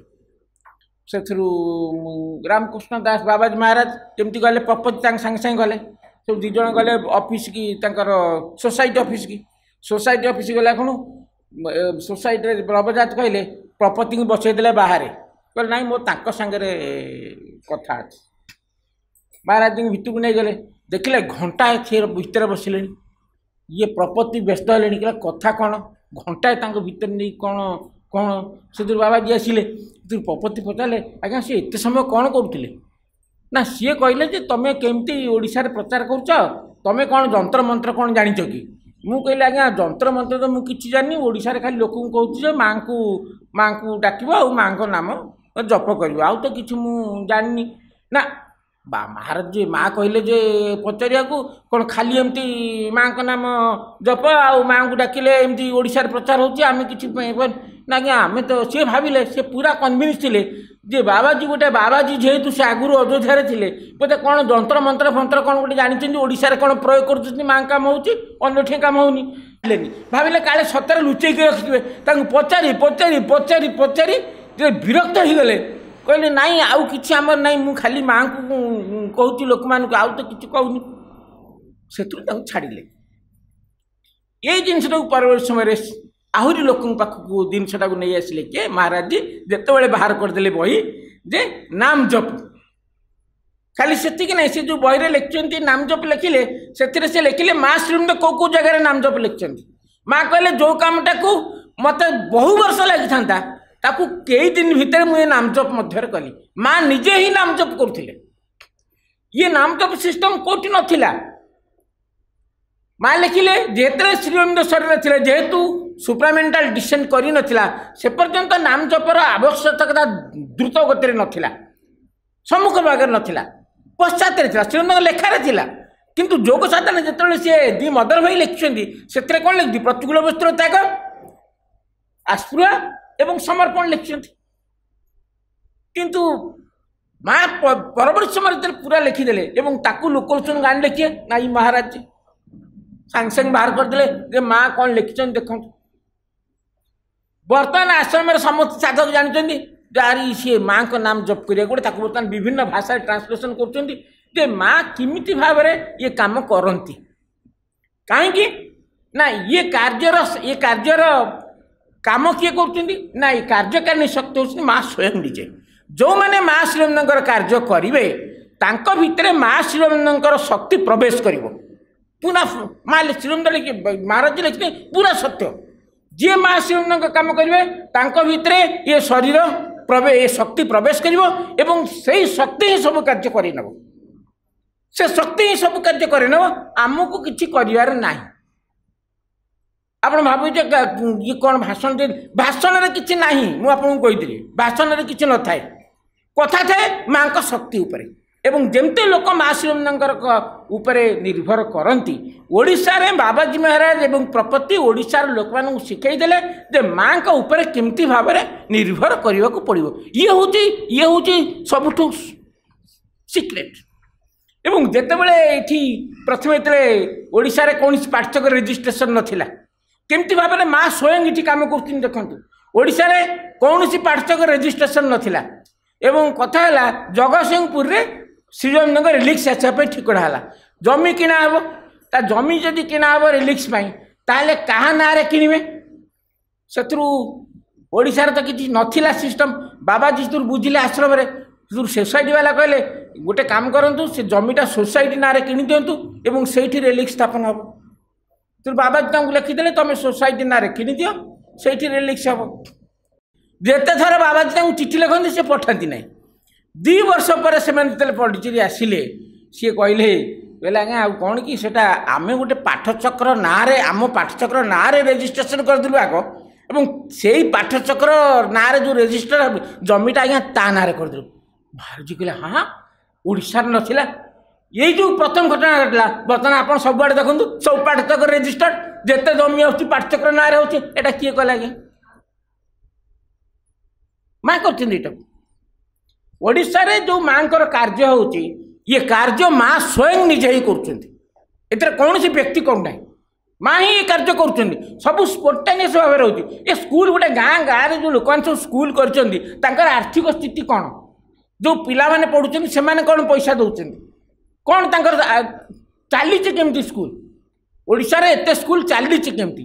Speaker 1: सेतरु रामकृष्ण दास बाबाजी महाराज केमती गले प्रपति तांग संग संग गले सब 2 जण गले ऑफिस की तांकर सोसाइटी ऑफिस गला कोन सोसाइटी रे प्रभजात कहले प्रपति को बसई देले बाहर कहले नाही मो तांक संग रे कथा अछि महाराज जी भितर को नहीं गले देखिले घंटा भीतर बसिले ये प्रपति व्यस्त हेले कि कथा कौन घंटाए भीतर नहीं कौन कौन से बाबाजी आसिले प्रपति पचारे आज्ञा सी एत समय कौन करुले ना सी कहले जे तुम्हें केमती ओडिशा रे प्रचार कर तुम्हें कौन जंतर मंत्र कौन जानिच कि मु कहले आज्ञा जंतर मंत्र तो मुझे जानी ओडिशा रे खाली लोक कहूँ माँ को डाक माँ को नाम जप कर आउ तो किसी मु जानी ना महाराज जी माँ कहले जे पचारिया को कौन खाली एमती माँ का नाम जप आ माँ को डाकिले एमती ओडिशा रे प्रचार होची आमे किछि ना आज्ञा आमे तो सी भाविले से पूरा कन्विन्स थिले जे बाबाजी गोटे बाबाजी जेहेतु से आगुरी अयोध्या रे थिले बोधे कौन जंतर मंत्र फंत्र कौन गोटे जानिछन्ती ओडिशा रे कौन प्रयोग करछन्ती माँ काम होची अन्य ठे काम होनी भाविले काले सतरे लुचेई के रखिबे तांको पचारि पचारि पचारि पचारि जे विरक्त हो गले कहले नाई आउ किछि हमर नाई मु खाली माँ को कहूँ लोक मान को आउ तो किछि कहूनी से छाड़िले ये जिनटा परवर्ती समय आहरी लोक पाखक जिनटा को नहीं आसिले किए महाराज जी जिते बाहर करदे बही जे नाम जप खाली से ना से जो बही लिखिं नाम जप लिखिले से लिखिले माँ श्रीमंद कौ जगह नाम जप लिखिं माँ कहले जो कामटा को मत बहु वर्ष लगी था ताकू कई दिन भितर मुझे नाम जप मध्य कली माँ निजे ही नाम जप करुले ये नाम जप सिस्टम कौटी नथिला माँ लिखिले जेते श्रीअरविंद शरीर थे जेहेतु सुप्रामेंटाल डिसेंट करी नथिला से पर्यंत नाम जपर आवश्यकता द्रुत गति नथिला सम्मुख भाग नथिला पश्चात श्रीअरविंद लेखार थिला किंतु जोग साधन जिते सी दी मदर भाई लिखिं से कौन लिखी प्रतिकूल वस्त्र त्याग आस्पृहा एवं समर्पण लिखिं किंतु माँ परवर्ती समय पूरा लिखिदे ताकू लोकलोचन गाने लिखिए ना महाराज जी सांग सांग बाहर करदे माँ कौन लिखिं देख बर्तमान आश्रम समस्त साधक जानते यारी सी माँ का नाम जप करिया गोटे बर्तमान विभिन्न भाषा ट्रांसलेशन कर माँ किमिति भाव ये काम करती कहीं ना ये कार्यर काम किए कर ये कार्यकारिणी शक्ति होती माँ स्वयं निजे जो मैंने माँ श्रीअरविंद कार्य करेंगे भितर माँ श्रीअरविंद शक्ति प्रवेश कर पूरा माँ श्रीअरविंद महाराज जी लिखते पूरा सत्य जी माँ श्रीअरविंद काम करेंगे भितर ये शरीर ये शक्ति प्रवेश कर शक्ति ही सब कार्य करनब से शक्ति ही सब कार्य करनब आमको किसी कर ना ଆପଣ ଭାବୁଛେ ଇଏ କ'ଣ ଭାଷଣ ଭାଷଣରେ କିଛି ନାହିଁ। ମୁଁ ଆପଣଙ୍କୁ କହିଥିଲି ଭାଷଣରେ କିଛି ନଥାଏ, କଥା ଥାଏ ମାଙ୍କ ଶକ୍ତି ଉପରେ। ଏବଂ ଯେମିତି ଲୋକ ମା ଶ୍ରୀରମଣୀଙ୍କର ଉପରେ ନିର୍ଭର କରନ୍ତି, ଓଡ଼ିଶାରେ ବାବାଜୀ ମହାରାଜ ଏବଂ ପ୍ରପତି ଓଡ଼ିଶାର ଲୋକମାନଙ୍କୁ ଶିଖାଇ ଦେଲେ ଯେ ମାଙ୍କ ଉପରେ କେମିତି ଭାବରେ ନିର୍ଭର କରିବାକୁ ପଡ଼ିବ। ଇଏ ହେଉଛି ସବୁଠୁ ସିକ୍ରେଟ୍। ଏବଂ ଯେତେବେଳେ ଏଠି ପ୍ରଥମେ ଯେତେବେଳେ ଓଡ଼ିଶାରେ କୌଣସି ପାଠ୍ୟକ ରେଜିଷ୍ଟ୍ରେସନ୍ ନଥିଲା, କେମିତି ଭାବରେ ମା ସ୍ୱୟଂ ଏଠି କାମ କରୁଛନ୍ତି ଦେଖନ୍ତୁ। ଓଡ଼ିଶାରେ କୌଣସି ପାଠ୍ୟକ ରେଜିଷ୍ଟ୍ରେସନ୍ ନଥିଲା ଏବଂ କଥା ହେଲା ଜଗତସିଂହପୁରରେ ଶ୍ରୀରମଣୀଙ୍କ ରିଲିକ୍ସ ଆସିବା ପାଇଁ ଠିକଣା ହେଲା। ଜମି କିଣା ହେବ, ତା ଜମି ଯଦି କିଣା ହେବ ରିଲିକ୍ସ ପାଇଁ, ତାହେଲେ କାହା ନାଁରେ କିଣିବେ? ସେଥିରୁ ଓଡ଼ିଶାରେ ତ କିଛି ନଥିଲା ସିଷ୍ଟମ୍। ବାବାଜୀ ସେଥିରୁ ବୁଝିଲେ ଆଶ୍ରମରେ, ସେଥିରୁ ସୋସାଇଟି ବାଲା କହିଲେ ଗୋଟେ କାମ କରନ୍ତୁ, ସେ ଜମିଟା ସୋସାଇଟି ନାଁରେ କିଣି ଦିଅନ୍ତୁ ଏବଂ ସେଇଠି ରିଲିକ୍ସ ସ୍ଥାପନ ହେବ। ସେଥିରୁ ବାବାଜୀ ତାଙ୍କୁ ଲେଖିଦେଲେ ତମେ ସୋସାଇଟି ନାଁରେ କିଣିଦିଅ, ସେଇଠି ରିଲିକ୍ସ ହେବ। ଯେତେ ଥର ବାବାଜୀ ତାଙ୍କୁ ଚିଠି ଲେଖନ୍ତି ସେ ପଠାନ୍ତି ନାହିଁ। 2 ବର୍ଷ ପରେ ସେମାନେ ଯେତେବେଳେ ପଣ୍ଡିଚେରୀ ଆସିଲେ, ସିଏ କହିଲେ ଆଜ୍ଞା ଆଉ କ'ଣ କି ସେଟା ଆମେ ଗୋଟେ ପାଠଚକ୍ର ନାଁରେ, ଆମ ପାଠଚକ୍ର ନାଁରେ ରେଜିଷ୍ଟ୍ରେସନ୍ କରିଦେଲୁ ଆଗ, ଏବଂ ସେଇ ପାଠଚକ୍ର ନାଁରେ ଯେଉଁ ରେଜିଷ୍ଟର ଜମିଟା ଆଜ୍ଞା ତା ନାଁରେ କରିଦେଲୁ। ମହାରାଜ କହିଲେ ହଁ ଓଡ଼ିଶାରେ ନଥିଲା। ଏଇ ଯେଉଁ ପ୍ରଥମ ଘଟଣା ଘଟିଲା, ବର୍ତ୍ତମାନ ଆପଣ ସବୁଆଡ଼େ ଦେଖନ୍ତୁ ସବୁ ପାଠଚକ୍ର ରେଜିଷ୍ଟର୍ଡ, ଯେତେ ଜମି ଆସୁଛି ପାଠଚକ୍ର ନାଁରେ ହେଉଛି। ଏଇଟା କିଏ କଲେ ଆଜ୍ଞା? ମା କରିଛନ୍ତି ଏଇଟାକୁ। ଓଡ଼ିଶାରେ ଯେଉଁ ମାଙ୍କର କାର୍ଯ୍ୟ ହେଉଛି, ଇଏ କାର୍ଯ୍ୟ ମା ସ୍ୱୟଂ ନିଜେ ହିଁ କରୁଛନ୍ତି। ଏଥିରେ କୌଣସି ବ୍ୟକ୍ତି କରୁନାହିଁ, ମା ହିଁ ଏ କାର୍ଯ୍ୟ କରୁଛନ୍ତି। ସବୁ ସ୍ପୋଣ୍ଟାନିୟସ୍ ଭାବରେ ହେଉଛି। ଏ ସ୍କୁଲ ଗୋଟେ ଗାଁରେ ଯେଉଁ ଲୋକମାନେ ସବୁ ସ୍କୁଲ କରିଛନ୍ତି, ତାଙ୍କର ଆର୍ଥିକ ସ୍ଥିତି କ'ଣ, ଯେଉଁ ପିଲାମାନେ ପଢ଼ୁଛନ୍ତି ସେମାନେ କ'ଣ ପଇସା ଦେଉଛନ୍ତି, କ'ଣ ତାଙ୍କର ଚାଲିଛି କେମିତି ସ୍କୁଲ, ଓଡ଼ିଶାରେ ଏତେ ସ୍କୁଲ ଚାଲିଛି କେମିତି,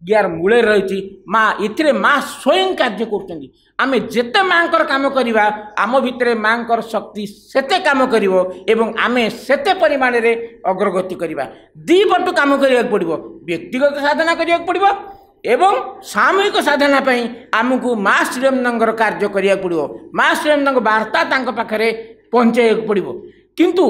Speaker 1: ୟାର ମୂଳରେ ରହିଛି ମା। ଏଥିରେ ମା ସ୍ୱୟଂ କାର୍ଯ୍ୟ କରୁଛନ୍ତି। ଆମେ ଯେତେ ମାଙ୍କର କାମ କରିବା, ଆମ ଭିତରେ ମାଙ୍କର ଶକ୍ତି ସେତେ କାମ କରିବ ଏବଂ ଆମେ ସେତେ ପରିମାଣରେ ଅଗ୍ରଗତି କରିବା। 2 ପଟୁ କାମ କରିବାକୁ ପଡ଼ିବ, ବ୍ୟକ୍ତିଗତ ସାଧନା କରିବାକୁ ପଡ଼ିବ ଏବଂ ସାମୂହିକ ସାଧନା ପାଇଁ ଆମକୁ ମା ଶ୍ରୀରମଣୀଙ୍କର କାର୍ଯ୍ୟ କରିବାକୁ ପଡ଼ିବ। ମା ଶ୍ରୀରମଣୀଙ୍କ ବାର୍ତ୍ତା ତାଙ୍କ ପାଖରେ ପହଞ୍ଚାଇବାକୁ ପଡ଼ିବ। କିନ୍ତୁ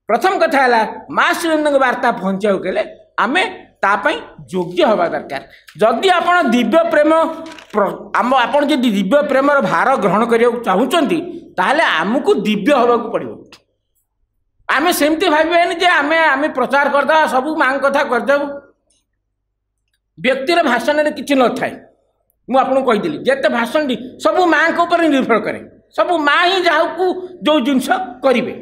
Speaker 1: ପ୍ରଥମ କଥା ହେଲା ମା ଶ୍ରୀରମଣୀଙ୍କ ବାର୍ତ୍ତା ପହଞ୍ଚାଇବାକୁ ହେଲେ ଆମେ ତା ପାଇଁ ଯୋଗ୍ୟ ହେବା ଦରକାର। ଯଦି ଆପଣ ଦିବ୍ୟ ପ୍ରେମ ଆପଣ ଯଦି ଦିବ୍ୟ ପ୍ରେମର ଭାର ଗ୍ରହଣ କରିବାକୁ ଚାହୁଁଛନ୍ତି, ତାହେଲେ ଆମକୁ ଦିବ୍ୟ ହେବାକୁ ପଡ଼ିବ। ଆମେ ସେମିତି ଭାବିବାନି ଯେ ଆମେ ପ୍ରଚାର କରିଦେବା, ସବୁ ମାଙ୍କ କଥା କରିଦେବୁ। ବ୍ୟକ୍ତିର ଭାଷଣରେ କିଛି ନଥାଏ। ମୁଁ ଆପଣଙ୍କୁ କହିଥିଲି ଯେତେ ଭାଷଣଟି ସବୁ ମାଙ୍କ ଉପରେ ନିର୍ଭର କରେ, ସବୁ ମା ହିଁ ଯାହାକୁ ଯେଉଁ ଜିନିଷ କରିବେ।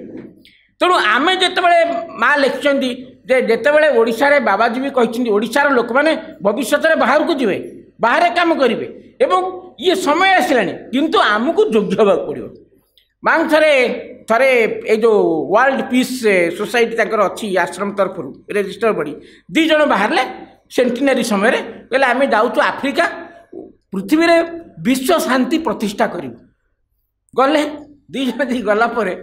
Speaker 1: ତେଣୁ ଆମେ ଯେତେବେଳେ ମା ଲେଖିଛନ୍ତି ଯେ ଯେତେବେଳେ ଓଡ଼ିଶାରେ ବାବାଜୀ ବି କହିଛନ୍ତି ଓଡ଼ିଶାର ଲୋକମାନେ ଭବିଷ୍ୟତରେ ବାହାରକୁ ଯିବେ, ବାହାରେ କାମ କରିବେ ଏବଂ ଇଏ ସମୟ ଆସିଲାଣି, କିନ୍ତୁ ଆମକୁ ଯୋଗ୍ୟ ହେବାକୁ ପଡ଼ିବ। ମାଙ୍କ ଥରେ ଏଇ ଯେଉଁ ୱାର୍ଲଡ ପିସ୍ ସୋସାଇଟି ତାଙ୍କର ଅଛି ଆଶ୍ରମ ତରଫରୁ ରେଜିଷ୍ଟର ବଡ଼ି, 2 ଜଣ ବାହାରିଲେ ସେଣ୍ଟିନାରୀ ସମୟରେ, କହିଲେ ଆମେ ଯାଉଛୁ ଆଫ୍ରିକା, ପୃଥିବୀରେ ବିଶ୍ୱ ଶାନ୍ତି ପ୍ରତିଷ୍ଠା କରିବୁ। ଗଲେ 2 ଜଣ ଯାଇ ଗଲା ପରେ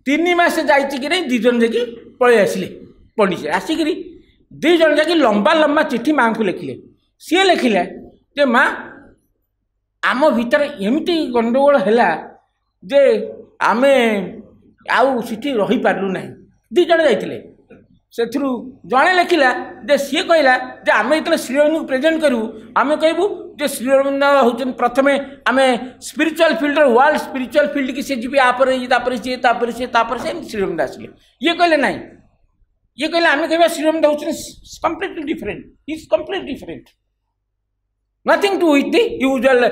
Speaker 1: 3 ମାସ ଯାଇଛି କି ନାହିଁ, 2 ଜଣ ଯାଇକି ପଳେଇ ଆସିଲେ। ପଣ୍ଡିଚେରୀ ଆସିକିରି 2 ଜଣ ଯାଇକି ଲମ୍ବା ଲମ୍ବା ଚିଠି ମାଙ୍କୁ ଲେଖିଲେ। ସିଏ ଲେଖିଲେ ଯେ ମା ଆମ ଭିତରେ ଏମିତି ଗଣ୍ଡଗୋଳ ହେଲା ଯେ ଆମେ ଆଉ ସେଠି ରହିପାରିଲୁ ନାହିଁ। 2 ଜଣ ଯାଇଥିଲେ, ସେଥିରୁ ଜଣେ ଲେଖିଲା ଯେ ସିଏ କହିଲା ଯେ ଆମେ ଯେତେବେଳେ ଶ୍ରୀରମଣୀଙ୍କୁ ପ୍ରେଜେଣ୍ଟ କରିବୁ, ଆମେ କହିବୁ ଯେ ଶ୍ରୀରମଣୀ ହେଉଛନ୍ତି ପ୍ରଥମେ, ଆମେ spiritual fielder world spiritual field କି ସେ ଯିବେ, ତାପରେ ସେ ଶ୍ରୀରମଣୀ ଆସିଲେ। ଇଏ କହିଲେ ନାହିଁ, ଇଏ କହିଲେ ଆମେ କହିବା ଶ୍ରୀରମଣୀ ହେଉଛନ୍ତି completely different, is completely different, nothing to with the usual.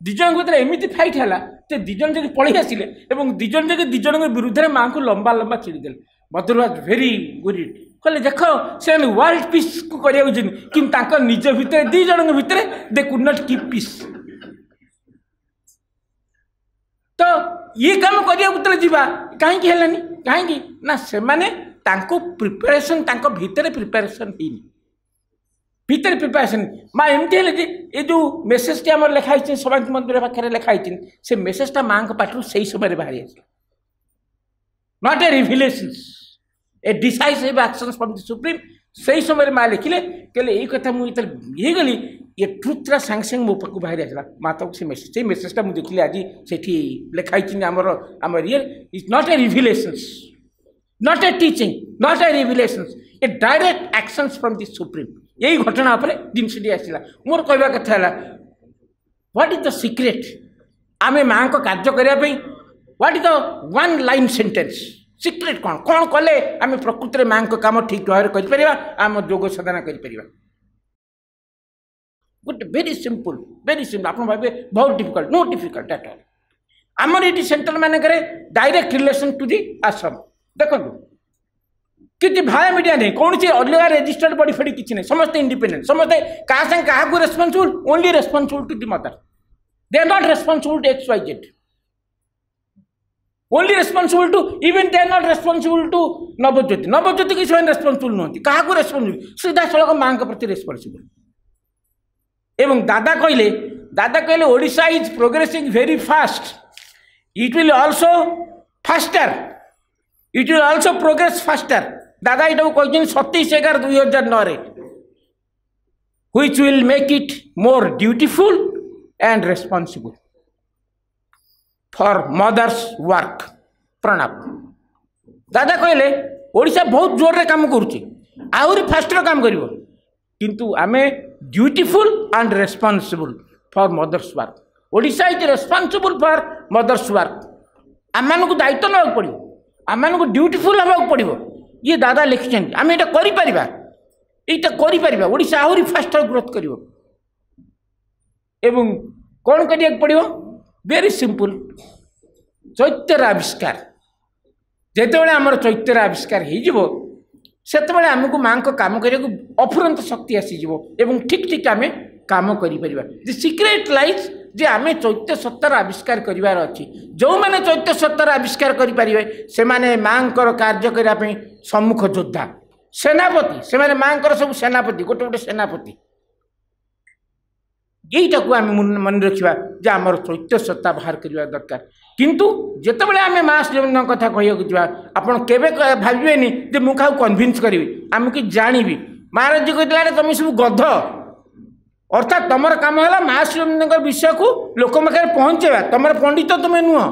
Speaker 1: 2 ଜଣଙ୍କ ଭିତରେ ଏମିତି ଫାଇଟ୍ ହେଲା ଯେ 2 ଜଣ ଯାଇକି ପଳେଇ ଆସିଲେ ଏବଂ 2 ଜଣ ଯାଇକି 2 ଜଣଙ୍କ ବିରୁଦ୍ଧରେ ମାଙ୍କୁ ଲମ୍ବା ଲମ୍ବା ଚିଡ଼ି ଦେଲେ। ମଦର ୱାଜ୍ ଭେରି ଗୁରିଡ୍, କହିଲେ ଦେଖ ସେମାନେ ୱାର୍ଲଡ ପିସ୍କୁ କରିବାକୁ ଚାହୁଁଛନ୍ତି, କିନ୍ତୁ ତାଙ୍କ ନିଜ ଭିତରେ 2 ଜଣଙ୍କ ଭିତରେ ଦେ କୁଡ୍ ନଟ୍ କିପ୍ ପିସ୍। ତ ଇଏ କାମ କରିବାକୁ ଯେତେବେଳେ ଯିବା କାହିଁକି ହେଲାନି? କାହିଁକି ନା ସେମାନେ ତାଙ୍କୁ ପ୍ରିପାରେସନ୍, ତାଙ୍କ ଭିତରେ ପ୍ରିପାରେସନ୍ ହେଇନି, ଭିତରେ ପ୍ରିପାରେସନ୍। ମା ଏମିତି ହେଲେ ଯେ ଏ ଯେଉଁ ମେସେଜଟି ଆମର ଲେଖା ହେଇଛି ସମାଧି ମନ୍ଦିର ପାଖରେ ଲେଖା ହେଇଛି, ସେ ମେସେଜଟା ମାଙ୍କ ପାଖରୁ ସେଇ ସମୟରେ ବାହାରି ଆସିଲା। Not a revelations, a decisive action from the supreme. ସେଇ ସମୟରେ ମା ଲେଖିଲେ, କହିଲେ ଏଇ କଥା ମୁଁ ଯେତେବେଳେ ହେଇଗଲି, ଏ ଟ୍ରୁଥ୍ଟା ସାଙ୍ଗେ ସାଙ୍ଗେ ମୋ ପାଖକୁ ବାହାରି ଆସିଲା। ମା ତାକୁ ସେଇ ମେସେଜଟା ମୁଁ ଦେଖିଲି ଆଜି ସେଠି ଲେଖା ହେଇଛି ଆମର ଇଏ is not a revelations, not a teaching, not a revelations, a direct actions from the supreme यही घटना उपर जिनसटी आसला मोर कहवा कथा है व्हाट इज द सीक्रेट आमे माँ को कार्य करने what is the one line sentence secret कौन कौन कले आम प्रकृति में माँ को काम ठीक भाव कर आम जोग साधना कर गोटे वेरी सिंपल आप भावे बहुत difficult know difficult at all आमर ये सेंटर मानक डायरेक्ट रिलेशन टू दि आश्रम देखो कि भाया मीडिया नहीं कौन सी अलग रेजिस्टर्ड बॉडी फड़ी किसी नहीं समस्त इंडिपेंडेंट समस्ते क्या संग क्या responsible only responsible to the mother they are not responsible to XYZ only responsible to even they are not responsible to Navajyoti की समय रेस्पॉन्सिबल नुहति क्या रेस्पॉन्सिबल सीधा सड़क माँ प्रति रेस्पॉन्सिबल एवं दादा कहले Odisha is progressing very fast it will also faster it will also progress faster दादा ये कहते 27/11/2009 which will make it more dutiful and responsible for mother's work Pranab दादा कहले ओडिशा बहुत जोर रे काम करुच्ची आहरी फास्टर काम करिवो किंतु आमे dutiful and responsible for mother's work Odisha is responsible for mother's work आम मानक दायित्व ना पड़ो आम मानक ड्यूटीफुल हवा पड़ो ये दादा लिखिं आम यहाँ कर ओडिशा आहरी फास्टर ग्रोथ कर कौन करिया पड़ो वेरी सिंपल चैत्यर आविष्कार जिते आमर चैत्यर आविष्कार हो से आमको माँ को काम करने अफुरंत शक्ति आसीज ठीक ठीक आम काम कर सिक्रेट लाइज जे आम चैत्य सत्तार आविष्कार करार अच्छी जो मैंने चैत्य सत्तार आविष्कार करें से माँ कार्य करने सम्मुख योद्धा सेनापति से माँ सब सेनापति गोटे गोटे सेनापति यहीटा को आम मन रखा जे आमर चैत्य सत्ता बाहर करवा दरकार किंतु जितेबाला आम माँ श्रीमंद कथा कह आपड़ के भावेनि जे मुझे कन्भिन्स करी आमको जानी महाराज जी कहते तुम सब गध अर्थात तुम कम है माँ श्रीमंद विषय को लोक पाखे पहुँचेगा तुम पंडित तुम्हें नुह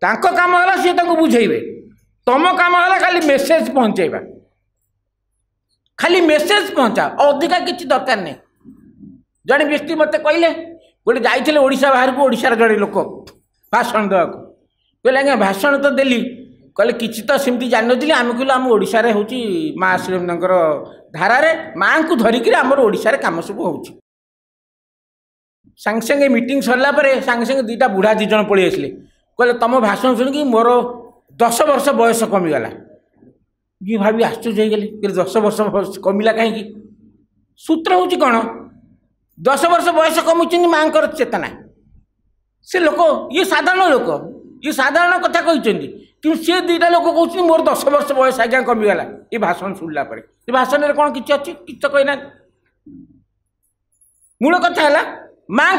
Speaker 1: कम है सी बुझेबे तुम कम है खाली मेसेज पहुँचेगा खाली मेसेज पहुँचा अधिका किसी दरकार नहीं जड़े व्यक्ति मत कहले गोटे जाइए ओडिशा बाहर को ओडिशार जड़े लोक भाषण देवा कहले आज्ञा भाषण तो देली कहले कि तो सेमती जानी आम कहलु आम ओडिशारे होची माँ श्रीमंद धारारे माँ को धरिकी आमर ओडिशारे काम सब हो सांगे सांगे मीटिंग सरला सांगे सांगे दुईटा बुढ़ा दी जन पलि आसिले कहले तुम भाषण शुणिकी मोर 10 वर्ष बयस कमीगला ये भाभी आश्चर्य हो गली 10 वर्ष कमिला कहीं सूत्र हूँ कौन 10 वर्ष बयस कमुच माँ चेतना से लोक ये साधारण कथा कहते कि सी दुईटा लोक कहते मोर 10 वर्ष बयस आज्ञा कमीगला ये भाषण शुणला ये भाषण में कौन किसी अच्छी कि तो कहना मूल कथा है माँ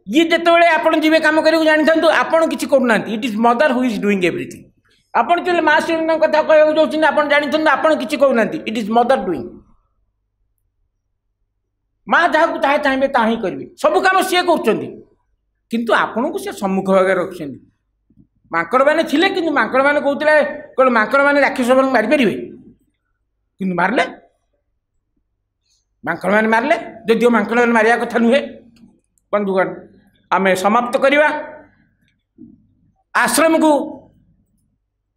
Speaker 1: ये जिते आप जी कम कर जानी था आपड़ किसी करूना it is mother who is doing everything आपड़ जो माँ श्रीमंद कथा कहूँ चाहते आप जानी आपड़ किसी करूना इट इज मदर डूइंग माँ जहाँ जहाँ चाहिए ता ही करेंगे सब कम सी कर आपन को सी सम्मुख भाग रखिंट माकड़ मैंने थे कि माकड़ मैंने कहते माकड़ मैंने राक्षस मारिपारे कि मारे माकड़ मैंने मारे जदिव माकड़ मैंने मारिया कथा नुहे बंधुगण आम समाप्त करवा आश्रम को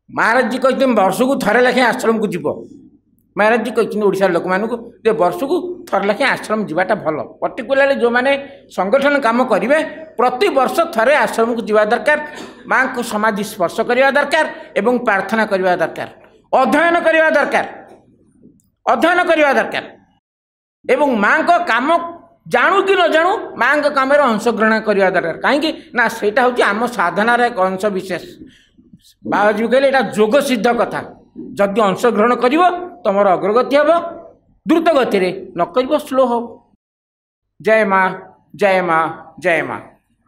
Speaker 1: महाराज जी कहते वर्ष को थरे लेखे आश्रम को जीव महाराज जी कहते ओडिशार लोक मानक वर्ष को थर लेखे आश्रम जावाटा भल पर्टिकुलाली जो मैंने संगठन काम करेंगे प्रति वर्ष थरे आश्रम को जावा दरकार माँ को समाधि स्पर्श करवा दरकार एवं प्रार्थना करवा दरकार अध्ययन करवा दरकार एवं माँ को काम जानू कि न जानू माँ को काम अंशग्रहण करवा दरकार कहीं ना सेटा हूँ आम साधनार एक अंश विशेष बाबाजी कहले यहाँ जोग सिद्ध कथा जदि अंशग्रहण कर तुम अग्रगति हम द्रुत गति न कर स्लो हो जय माँ जय माँ जय माँ।